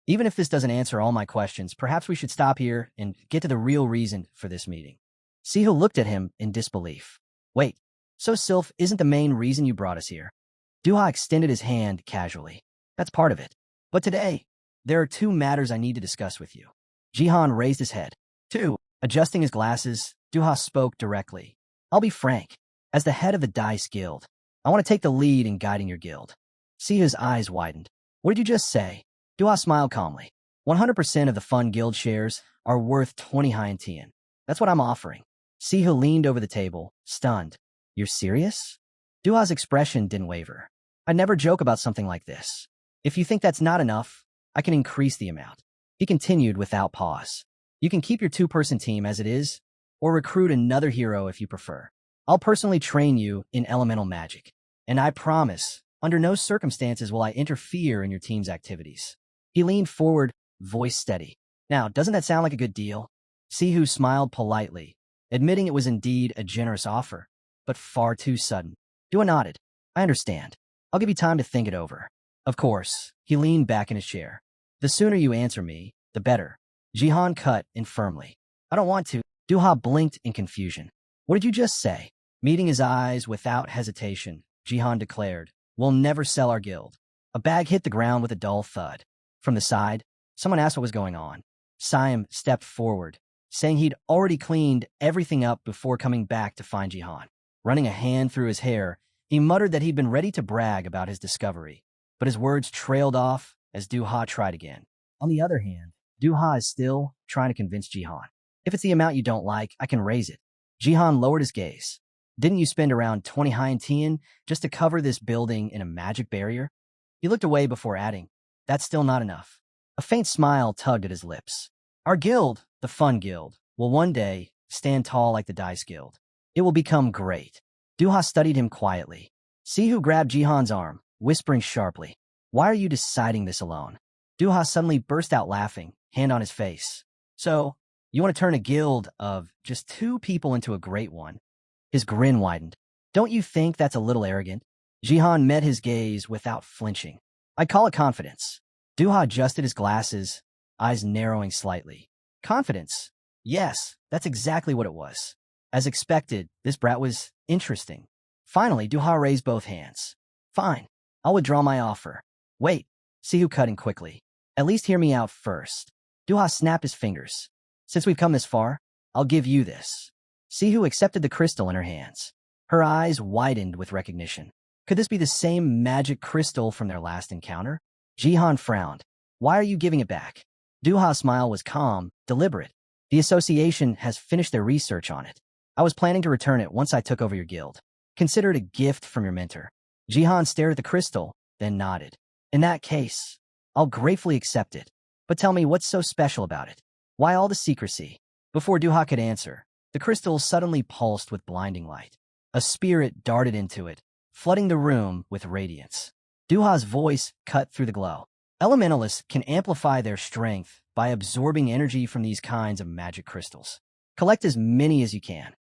even if this doesn't answer all my questions, perhaps we should stop here and get to the real reason for this meeting. Sihu looked at him in disbelief. Wait, so Sylph isn't the main reason you brought us here? Duha extended his hand casually. That's part of it. But today, there are two matters I need to discuss with you. Jihan raised his head. Two. Adjusting his glasses, Duha spoke directly. I'll be frank. As the head of the Dice Guild, I want to take the lead in guiding your guild. Sihu's eyes widened. What did you just say? Duha smiled calmly. 100% of the Fun Guild shares are worth 20 Hyantian. That's what I'm offering. Sihu leaned over the table, stunned. You're serious? Duha's expression didn't waver. I'd never joke about something like this. If you think that's not enough, I can increase the amount. He continued without pause. You can keep your two-person team as it is, or recruit another hero if you prefer. I'll personally train you in elemental magic. And I promise, under no circumstances will I interfere in your team's activities. He leaned forward, voice steady. Now, doesn't that sound like a good deal? Sihu smiled politely, admitting it was indeed a generous offer, but far too sudden. Dua nodded. I understand. I'll give you time to think it over. Of course, he leaned back in his chair. The sooner you answer me, the better. Jihan cut in firmly. I don't want to. Duha blinked in confusion. What did you just say? Meeting his eyes without hesitation, Jihan declared, We'll never sell our guild. A bag hit the ground with a dull thud. From the side, someone asked what was going on. Siam stepped forward, saying he'd already cleaned everything up before coming back to find Jihan. Running a hand through his hair, he muttered that he'd been ready to brag about his discovery, but his words trailed off as Duha tried again. On the other hand, Duha is still trying to convince Jihan. If it's the amount you don't like, I can raise it. Jihan lowered his gaze. Didn't you spend around 20 Hyantian just to cover this building in a magic barrier? He looked away before adding, That's still not enough. A faint smile tugged at his lips. Our guild, the Fun Guild, will one day stand tall like the Dice Guild. It will become great. Duha studied him quietly. Sihu grabbed Jihan's arm, whispering sharply, Why are you deciding this alone? Duha suddenly burst out laughing, hand on his face. So, you want to turn a guild of just two people into a great one? His grin widened. Don't you think that's a little arrogant? Jihan met his gaze without flinching. I call it confidence. Duha adjusted his glasses, eyes narrowing slightly. Confidence? Yes, that's exactly what it was. As expected, this brat was interesting. Finally, Duha raised both hands. Fine, I'll withdraw my offer. Wait, Sihu cut in quickly. At least hear me out first. Duha snapped his fingers. Since we've come this far, I'll give you this. Sihu accepted the crystal in her hands. Her eyes widened with recognition. Could this be the same magic crystal from their last encounter? Jihan frowned. Why are you giving it back? Duha's smile was calm, deliberate. The association has finished their research on it. I was planning to return it once I took over your guild. Consider it a gift from your mentor. Jihan stared at the crystal, then nodded. In that case, I'll gratefully accept it. But tell me, what's so special about it? Why all the secrecy? Before Duha could answer, the crystal suddenly pulsed with blinding light. A spirit darted into it, flooding the room with radiance. Duha's voice cut through the glow. Elementalists can amplify their strength by absorbing energy from these kinds of magic crystals. Collect as many as you can.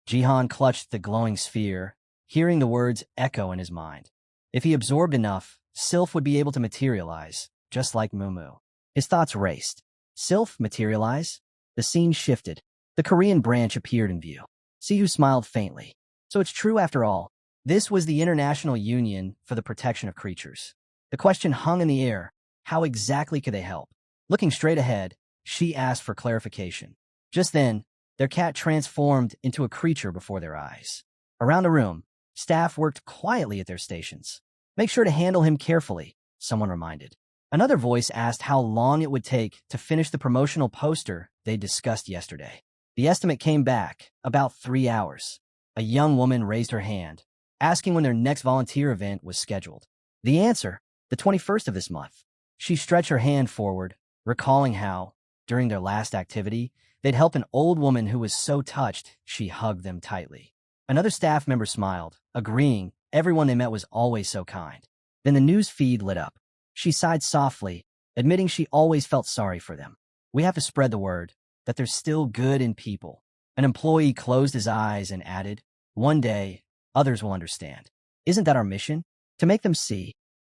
Jihan clutched the glowing sphere, hearing the words echo in his mind. If he absorbed enough, Sylph would be able to materialize, just like Mumu. His thoughts raced. Sylph materialize? The scene shifted. The Korean branch appeared in view. Sihu smiled faintly. So it's true after all. This was the International Union for the Protection of Creatures. The question hung in the air. How exactly could they help? Looking straight ahead, she asked for clarification. Just then, their cat transformed into a creature before their eyes. Around the room, staff worked quietly at their stations. Make sure to handle him carefully, someone reminded. Another voice asked how long it would take to finish the promotional poster they discussed yesterday. The estimate came back, about 3 hours. A young woman raised her hand, asking when their next volunteer event was scheduled. The answer, the 21st of this month. She stretched her hand forward, recalling how, during their last activity, they'd helped an old woman who was so touched she hugged them tightly. Another staff member smiled, agreeing everyone they met was always so kind. Then the news feed lit up. She sighed softly, admitting she always felt sorry for them. We have to spread the word that there's still good in people. An employee closed his eyes and added, One day, others will understand. Isn't that our mission? to make them see.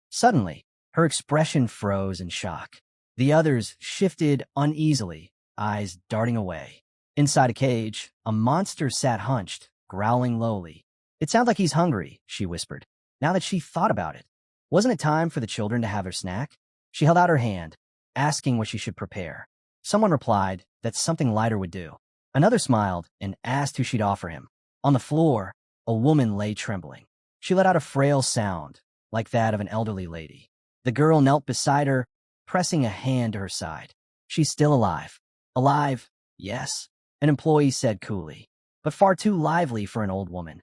Suddenly, her expression froze in shock. The others shifted uneasily, eyes darting away. Inside a cage, a monster sat hunched, growling lowly. "It sounds like he's hungry," she whispered. Now that she thought about it, wasn't it time for the children to have their snack? She held out her hand, asking what she should prepare. Someone replied that something lighter would do. Another smiled and asked who she'd offer him. On the floor, a woman lay trembling. She let out a frail sound, like that of an elderly lady. The girl knelt beside her, pressing a hand to her side. "She's still alive." "Alive, yes," an employee said coolly, "but far too lively for an old woman."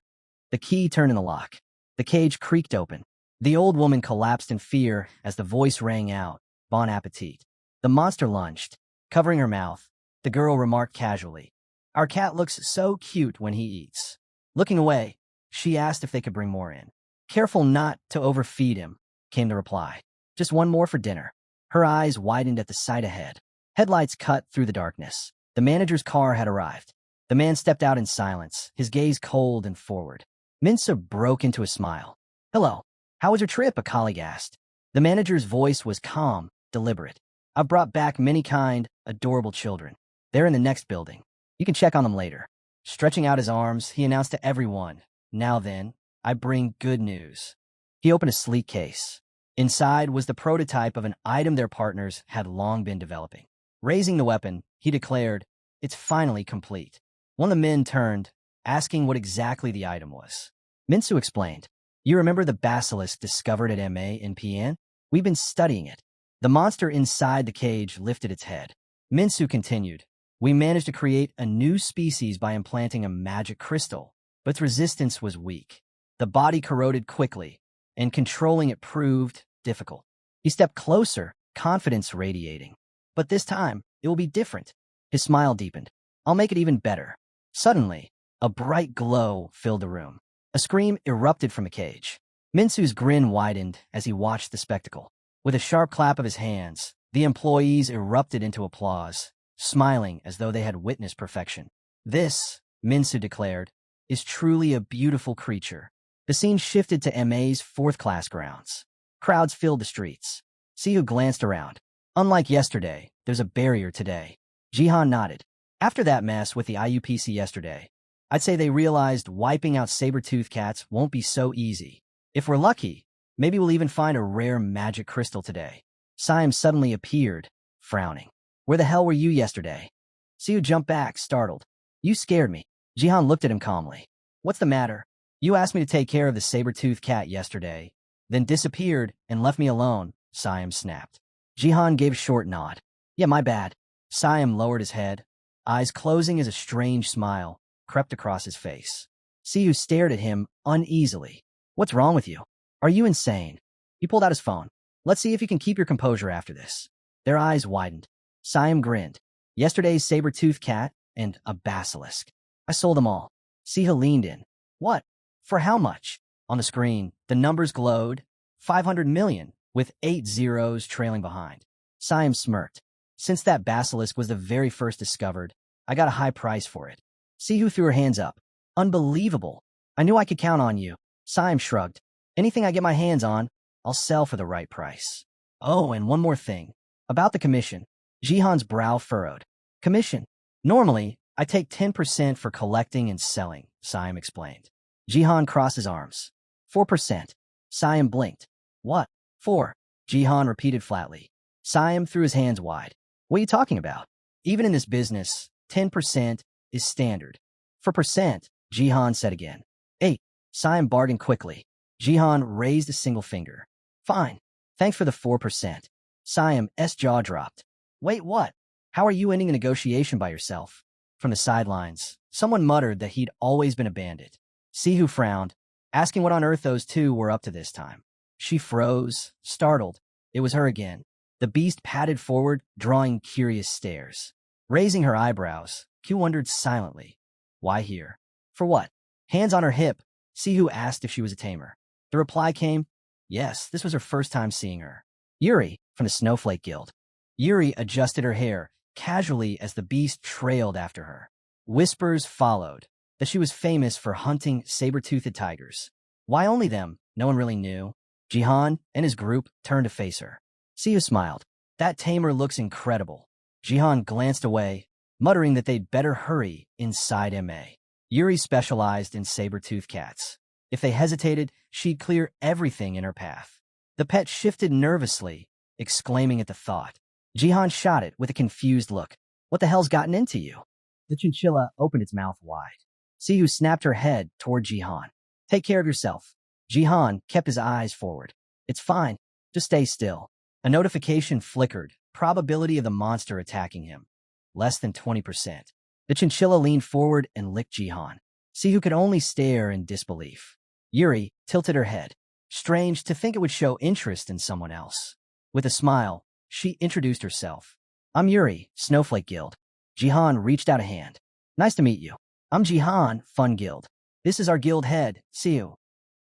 The key turned in the lock. The cage creaked open. The old woman collapsed in fear as the voice rang out, "Bon appetit." The monster lunged, covering her mouth. The girl remarked casually, "Our cat looks so cute when he eats." Looking away, she asked if they could bring more in. "Careful not to overfeed him," came the reply. "Just one more for dinner." Her eyes widened at the sight ahead. Headlights cut through the darkness. The manager's car had arrived. The man stepped out in silence, his gaze cold and forward. Minsa broke into a smile. "Hello. How was your trip?" a colleague asked. The manager's voice was calm, deliberate. "I've brought back many kind, adorable children. They're in the next building. You can check on them later." Stretching out his arms, he announced to everyone, "Now then, I bring good news." He opened a sleek case. Inside was the prototype of an item their partners had long been developing. Raising the weapon, he declared, "It's finally complete." One of the men turned, asking what exactly the item was. Minsu explained, "You remember the basilisk discovered at MA in PN? We've been studying it." The monster inside the cage lifted its head. Minsu continued, "We managed to create a new species by implanting a magic crystal, but its resistance was weak. The body corroded quickly, and controlling it proved difficult." He stepped closer, confidence radiating. "But this time, it will be different." His smile deepened. "I'll make it even better." Suddenly, a bright glow filled the room. A scream erupted from the cage. Minsu's grin widened as he watched the spectacle. With a sharp clap of his hands, the employees erupted into applause, smiling as though they had witnessed perfection. "This," Minsu declared, "is truly a beautiful creature." The scene shifted to MA's fourth-class grounds. Crowds filled the streets. Sihu glanced around. "Unlike yesterday, there's a barrier today." Jihan nodded. "After that mess with the IUPC yesterday, I'd say they realized wiping out saber-toothed cats won't be so easy. If we're lucky, maybe we'll even find a rare magic crystal today." Siam suddenly appeared, frowning. "Where the hell were you yesterday?" Siu jumped back, startled. "You scared me." Jihan looked at him calmly. "What's the matter? You asked me to take care of the saber-toothed cat yesterday, then disappeared and left me alone," Siam snapped. Jihan gave a short nod. "Yeah, my bad." Siam lowered his head, eyes closing as a strange smile crept across his face. Siu stared at him uneasily. "What's wrong with you? Are you insane?" He pulled out his phone. "Let's see if you can keep your composure after this." Their eyes widened. Siam grinned. "Yesterday's saber-toothed cat and a basilisk. I sold them all." Siha leaned in. "What? For how much?" On the screen, the numbers glowed. 500 million, with 8 zeros trailing behind. Siam smirked. "Since that basilisk was the very first discovered, I got a high price for it." Sihu threw her hands up. "Unbelievable. I knew I could count on you." Siam shrugged. "Anything I get my hands on, I'll sell for the right price." "Oh, and one more thing. About the commission." Jihan's brow furrowed. "Commission? Normally, I take 10% for collecting and selling," Siam explained. Jihan crossed his arms. 4%. Siam blinked. "What? 4?" Jihan repeated flatly. Siam threw his hands wide. "What are you talking about? Even in this business, 10% is standard." "For percent," Jihan said again. 8. Siam bargained quickly. Jihan raised a single finger. "Fine. Thanks for the 4%. Siam's jaw dropped. "Wait, what? How are you ending a negotiation by yourself?" From the sidelines, someone muttered that he'd always been a bandit. Sihu frowned, asking what on earth those two were up to this time. She froze, startled. It was her again. The beast padded forward, drawing curious stares. Raising her eyebrows, Q wondered silently. "Why here?" "For what?" Hands on her hip, Sihu asked if she was a tamer. The reply came, yes, this was her first time seeing her. "Yuri, from the Snowflake Guild." Yuri adjusted her hair, casually as the beast trailed after her. Whispers followed, that she was famous for hunting saber-toothed tigers. Why only them? No one really knew. Jihan and his group turned to face her. Siyu smiled. That tamer looks incredible. Jihan glanced away, muttering that they'd better hurry inside MA. Yuri specialized in saber-toothed cats. If they hesitated, she'd clear everything in her path. The pet shifted nervously, exclaiming at the thought. Jihan shot it with a confused look. What the hell's gotten into you? The chinchilla opened its mouth wide. Siyu snapped her head toward Jihan. Take care of yourself. Jihan kept his eyes forward. It's fine. Just stay still. A notification flickered. Probability of the monster attacking him. Less than 20%. The chinchilla leaned forward and licked Jihan. Siyu could only stare in disbelief. Yuri tilted her head. Strange to think it would show interest in someone else. With a smile, she introduced herself. I'm Yuri, Snowflake Guild. Jihan reached out a hand. Nice to meet you. I'm Jihan, Fun Guild. This is our guild head, Siyu.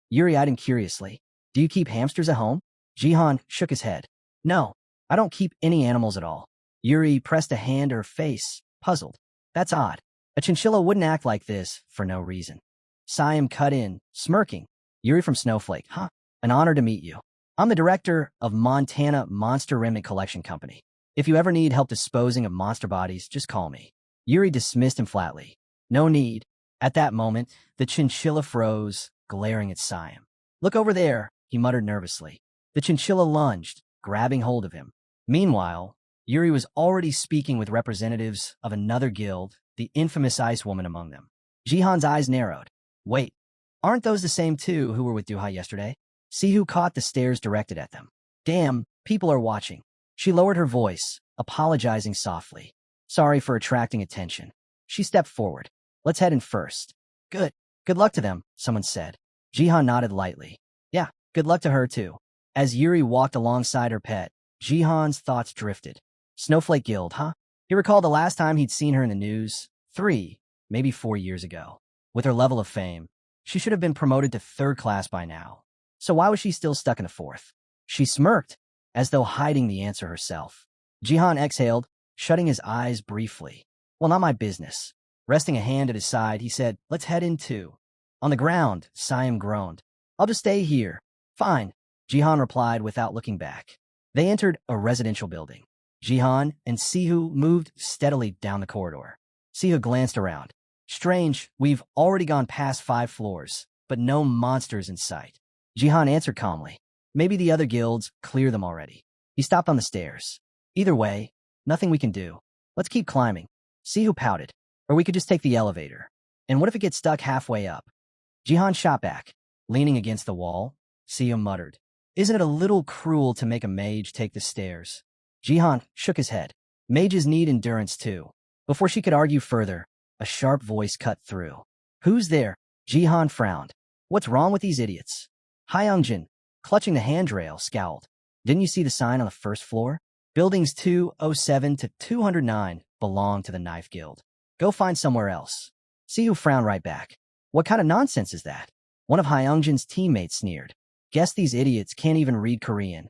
Yuri eyed him curiously. Do you keep hamsters at home? Jihan shook his head. No, I don't keep any animals at all. Yuri pressed a hand to her face, puzzled. That's odd. A chinchilla wouldn't act like this for no reason. Siam cut in, smirking. Yuri from Snowflake, huh? An honor to meet you. I'm the director of Montana Monster Remnant Collection Company. If you ever need help disposing of monster bodies, just call me. Yuri dismissed him flatly. No need. At that moment, the chinchilla froze, glaring at Siam. Look over there, he muttered nervously. The chinchilla lunged, grabbing hold of him. Meanwhile, Yuri was already speaking with representatives of another guild, the infamous Ice Woman among them. Jihan's eyes narrowed. Wait, aren't those the same two who were with Duhai yesterday? Sihu caught the stares directed at them. Damn, people are watching. She lowered her voice, apologizing softly. Sorry for attracting attention. She stepped forward. Let's head in first. Good. Good luck to them, someone said. Jihan nodded lightly. Yeah, good luck to her too. As Yuri walked alongside her pet, Jihan's thoughts drifted. Snowflake Guild, huh? He recalled the last time he'd seen her in the news, 3, maybe 4 years ago. With her level of fame, she should have been promoted to 3rd class by now. So why was she still stuck in the 4th? She smirked, as though hiding the answer herself. Jihan exhaled, shutting his eyes briefly. Well, not my business. Resting a hand at his side, he said, let's head in too. On the ground, Siam groaned. I'll just stay here. Fine, Jihan replied without looking back. They entered a residential building. Jihan and Sihu moved steadily down the corridor. Sihu glanced around. Strange, we've already gone past 5 floors, but no monsters in sight. Jihan answered calmly. Maybe the other guilds clear them already. He stopped on the stairs. Either way, nothing we can do. Let's keep climbing. Sihu pouted. Or we could just take the elevator. And what if it gets stuck halfway up? Jihan shot back. Leaning against the wall, Sihu muttered. Isn't it a little cruel to make a mage take the stairs? Jihan shook his head. Mages need endurance too. Before she could argue further, a sharp voice cut through. Who's there? Jihan frowned. What's wrong with these idiots? Hyungjin, clutching the handrail, scowled. Didn't you see the sign on the 1st floor? Buildings 207 to 209 belong to the Knife Guild. Go find somewhere else. Sihu frowned right back. What kind of nonsense is that? One of Hyungjin's teammates sneered. Guess these idiots can't even read Korean.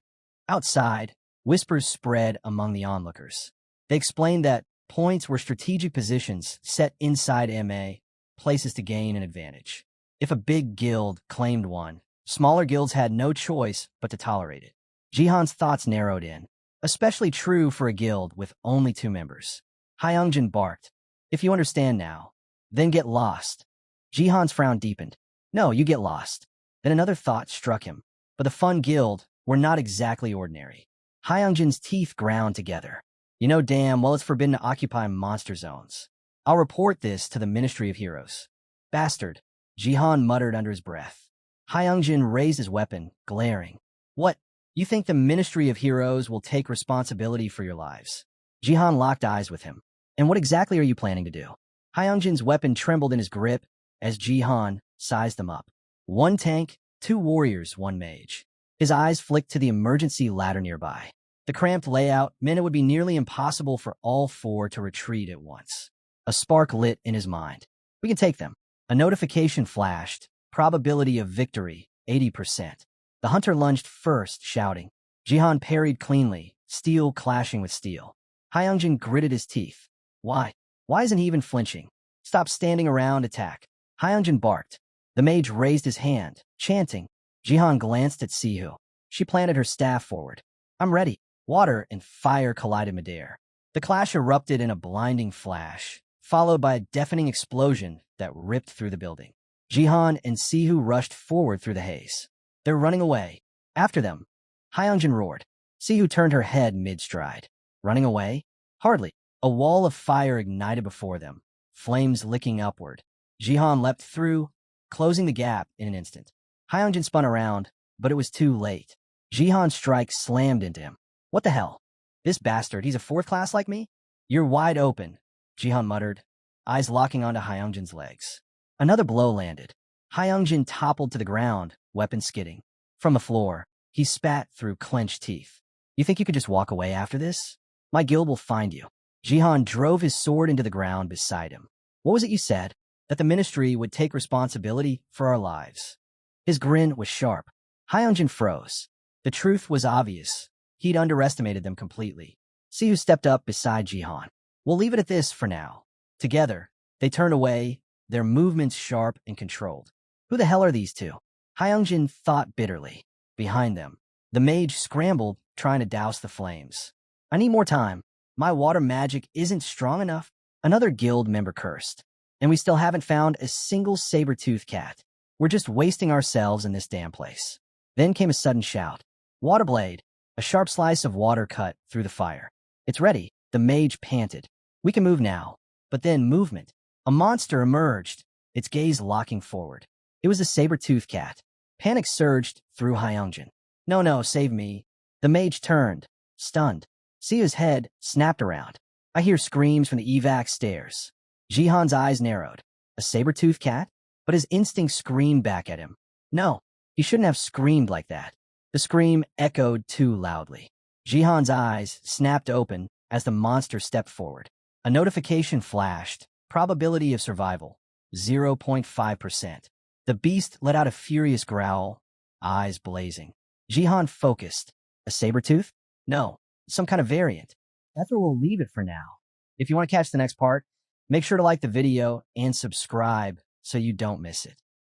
Outside, whispers spread among the onlookers. They explained that points were strategic positions set inside MA, places to gain an advantage. If a big guild claimed one, smaller guilds had no choice but to tolerate it. Jihan's thoughts narrowed in, especially true for a guild with only 2 members. Hyungjin barked. If you understand now, then get lost. Jihan's frown deepened. No, you get lost. Then another thought struck him. But the Fun Guild were not exactly ordinary. Hyungjin's teeth ground together. You know damn well it's forbidden to occupy monster zones. I'll report this to the Ministry of Heroes. Bastard, Jihan muttered under his breath. Hyungjin raised his weapon, glaring. What? You think the Ministry of Heroes will take responsibility for your lives? Jihan locked eyes with him. And what exactly are you planning to do? Hyungjin's weapon trembled in his grip as Jihan sized them up. 1 tank, 2 warriors, 1 mage. His eyes flicked to the emergency ladder nearby. The cramped layout meant it would be nearly impossible for all 4 to retreat at once. A spark lit in his mind. We can take them. A notification flashed. Probability of victory, 80%. The hunter lunged first, shouting. Jihan parried cleanly, steel clashing with steel. Hyungjin gritted his teeth. Why? Why isn't he even flinching? Stop standing around, attack. Hyungjin barked. The mage raised his hand, chanting. Jihan glanced at Sihu. She planted her staff forward. I'm ready. Water and fire collided midair. The clash erupted in a blinding flash, followed by a deafening explosion that ripped through the building. Jihan and Sihu rushed forward through the haze. They're running away. After them. Hyungjin roared. Sihu turned her head mid-stride. Running away? Hardly. A wall of fire ignited before them, flames licking upward. Jihan leapt through, closing the gap in an instant. Hyungjin spun around, but it was too late. Jihan's strike slammed into him. What the hell? This bastard, he's a fourth class like me? You're wide open, Jihan muttered, eyes locking onto Hyungjin's legs. Another blow landed. Hyungjin toppled to the ground, weapon skidding. From the floor, he spat through clenched teeth. You think you could just walk away after this? My guild will find you. Jihan drove his sword into the ground beside him. What was it you said? That the ministry would take responsibility for our lives. His grin was sharp. Hyungjin froze. The truth was obvious. He'd underestimated them completely. Sihu stepped up beside Jihan. We'll leave it at this for now. Together, they turned away, their movements sharp and controlled. Who the hell are these two? Hyungjin thought bitterly. Behind them, the mage scrambled, trying to douse the flames. I need more time. My water magic isn't strong enough. Another guild member cursed. And we still haven't found a single saber-toothed cat. We're just wasting ourselves in this damn place. Then came a sudden shout. Waterblade. A sharp slice of water cut through the fire. It's ready, the mage panted. We can move now. But then movement. A monster emerged, its gaze locking forward. It was a saber-toothed cat. Panic surged through Hyungjin. No, save me. The mage turned, stunned. Sia's head snapped around. I hear screams from the evac stairs. Jihan's eyes narrowed. A saber-toothed cat? But his instinct screamed back at him. No, he shouldn't have screamed like that. The scream echoed too loudly. Jihan's eyes snapped open as the monster stepped forward. A notification flashed. Probability of survival, 0.5%. The beast let out a furious growl, eyes blazing. Jihan focused. A saber-tooth? No, some kind of variant. That's where we'll leave it for now. If you want to catch the next part, make sure to like the video and subscribe so you don't miss it.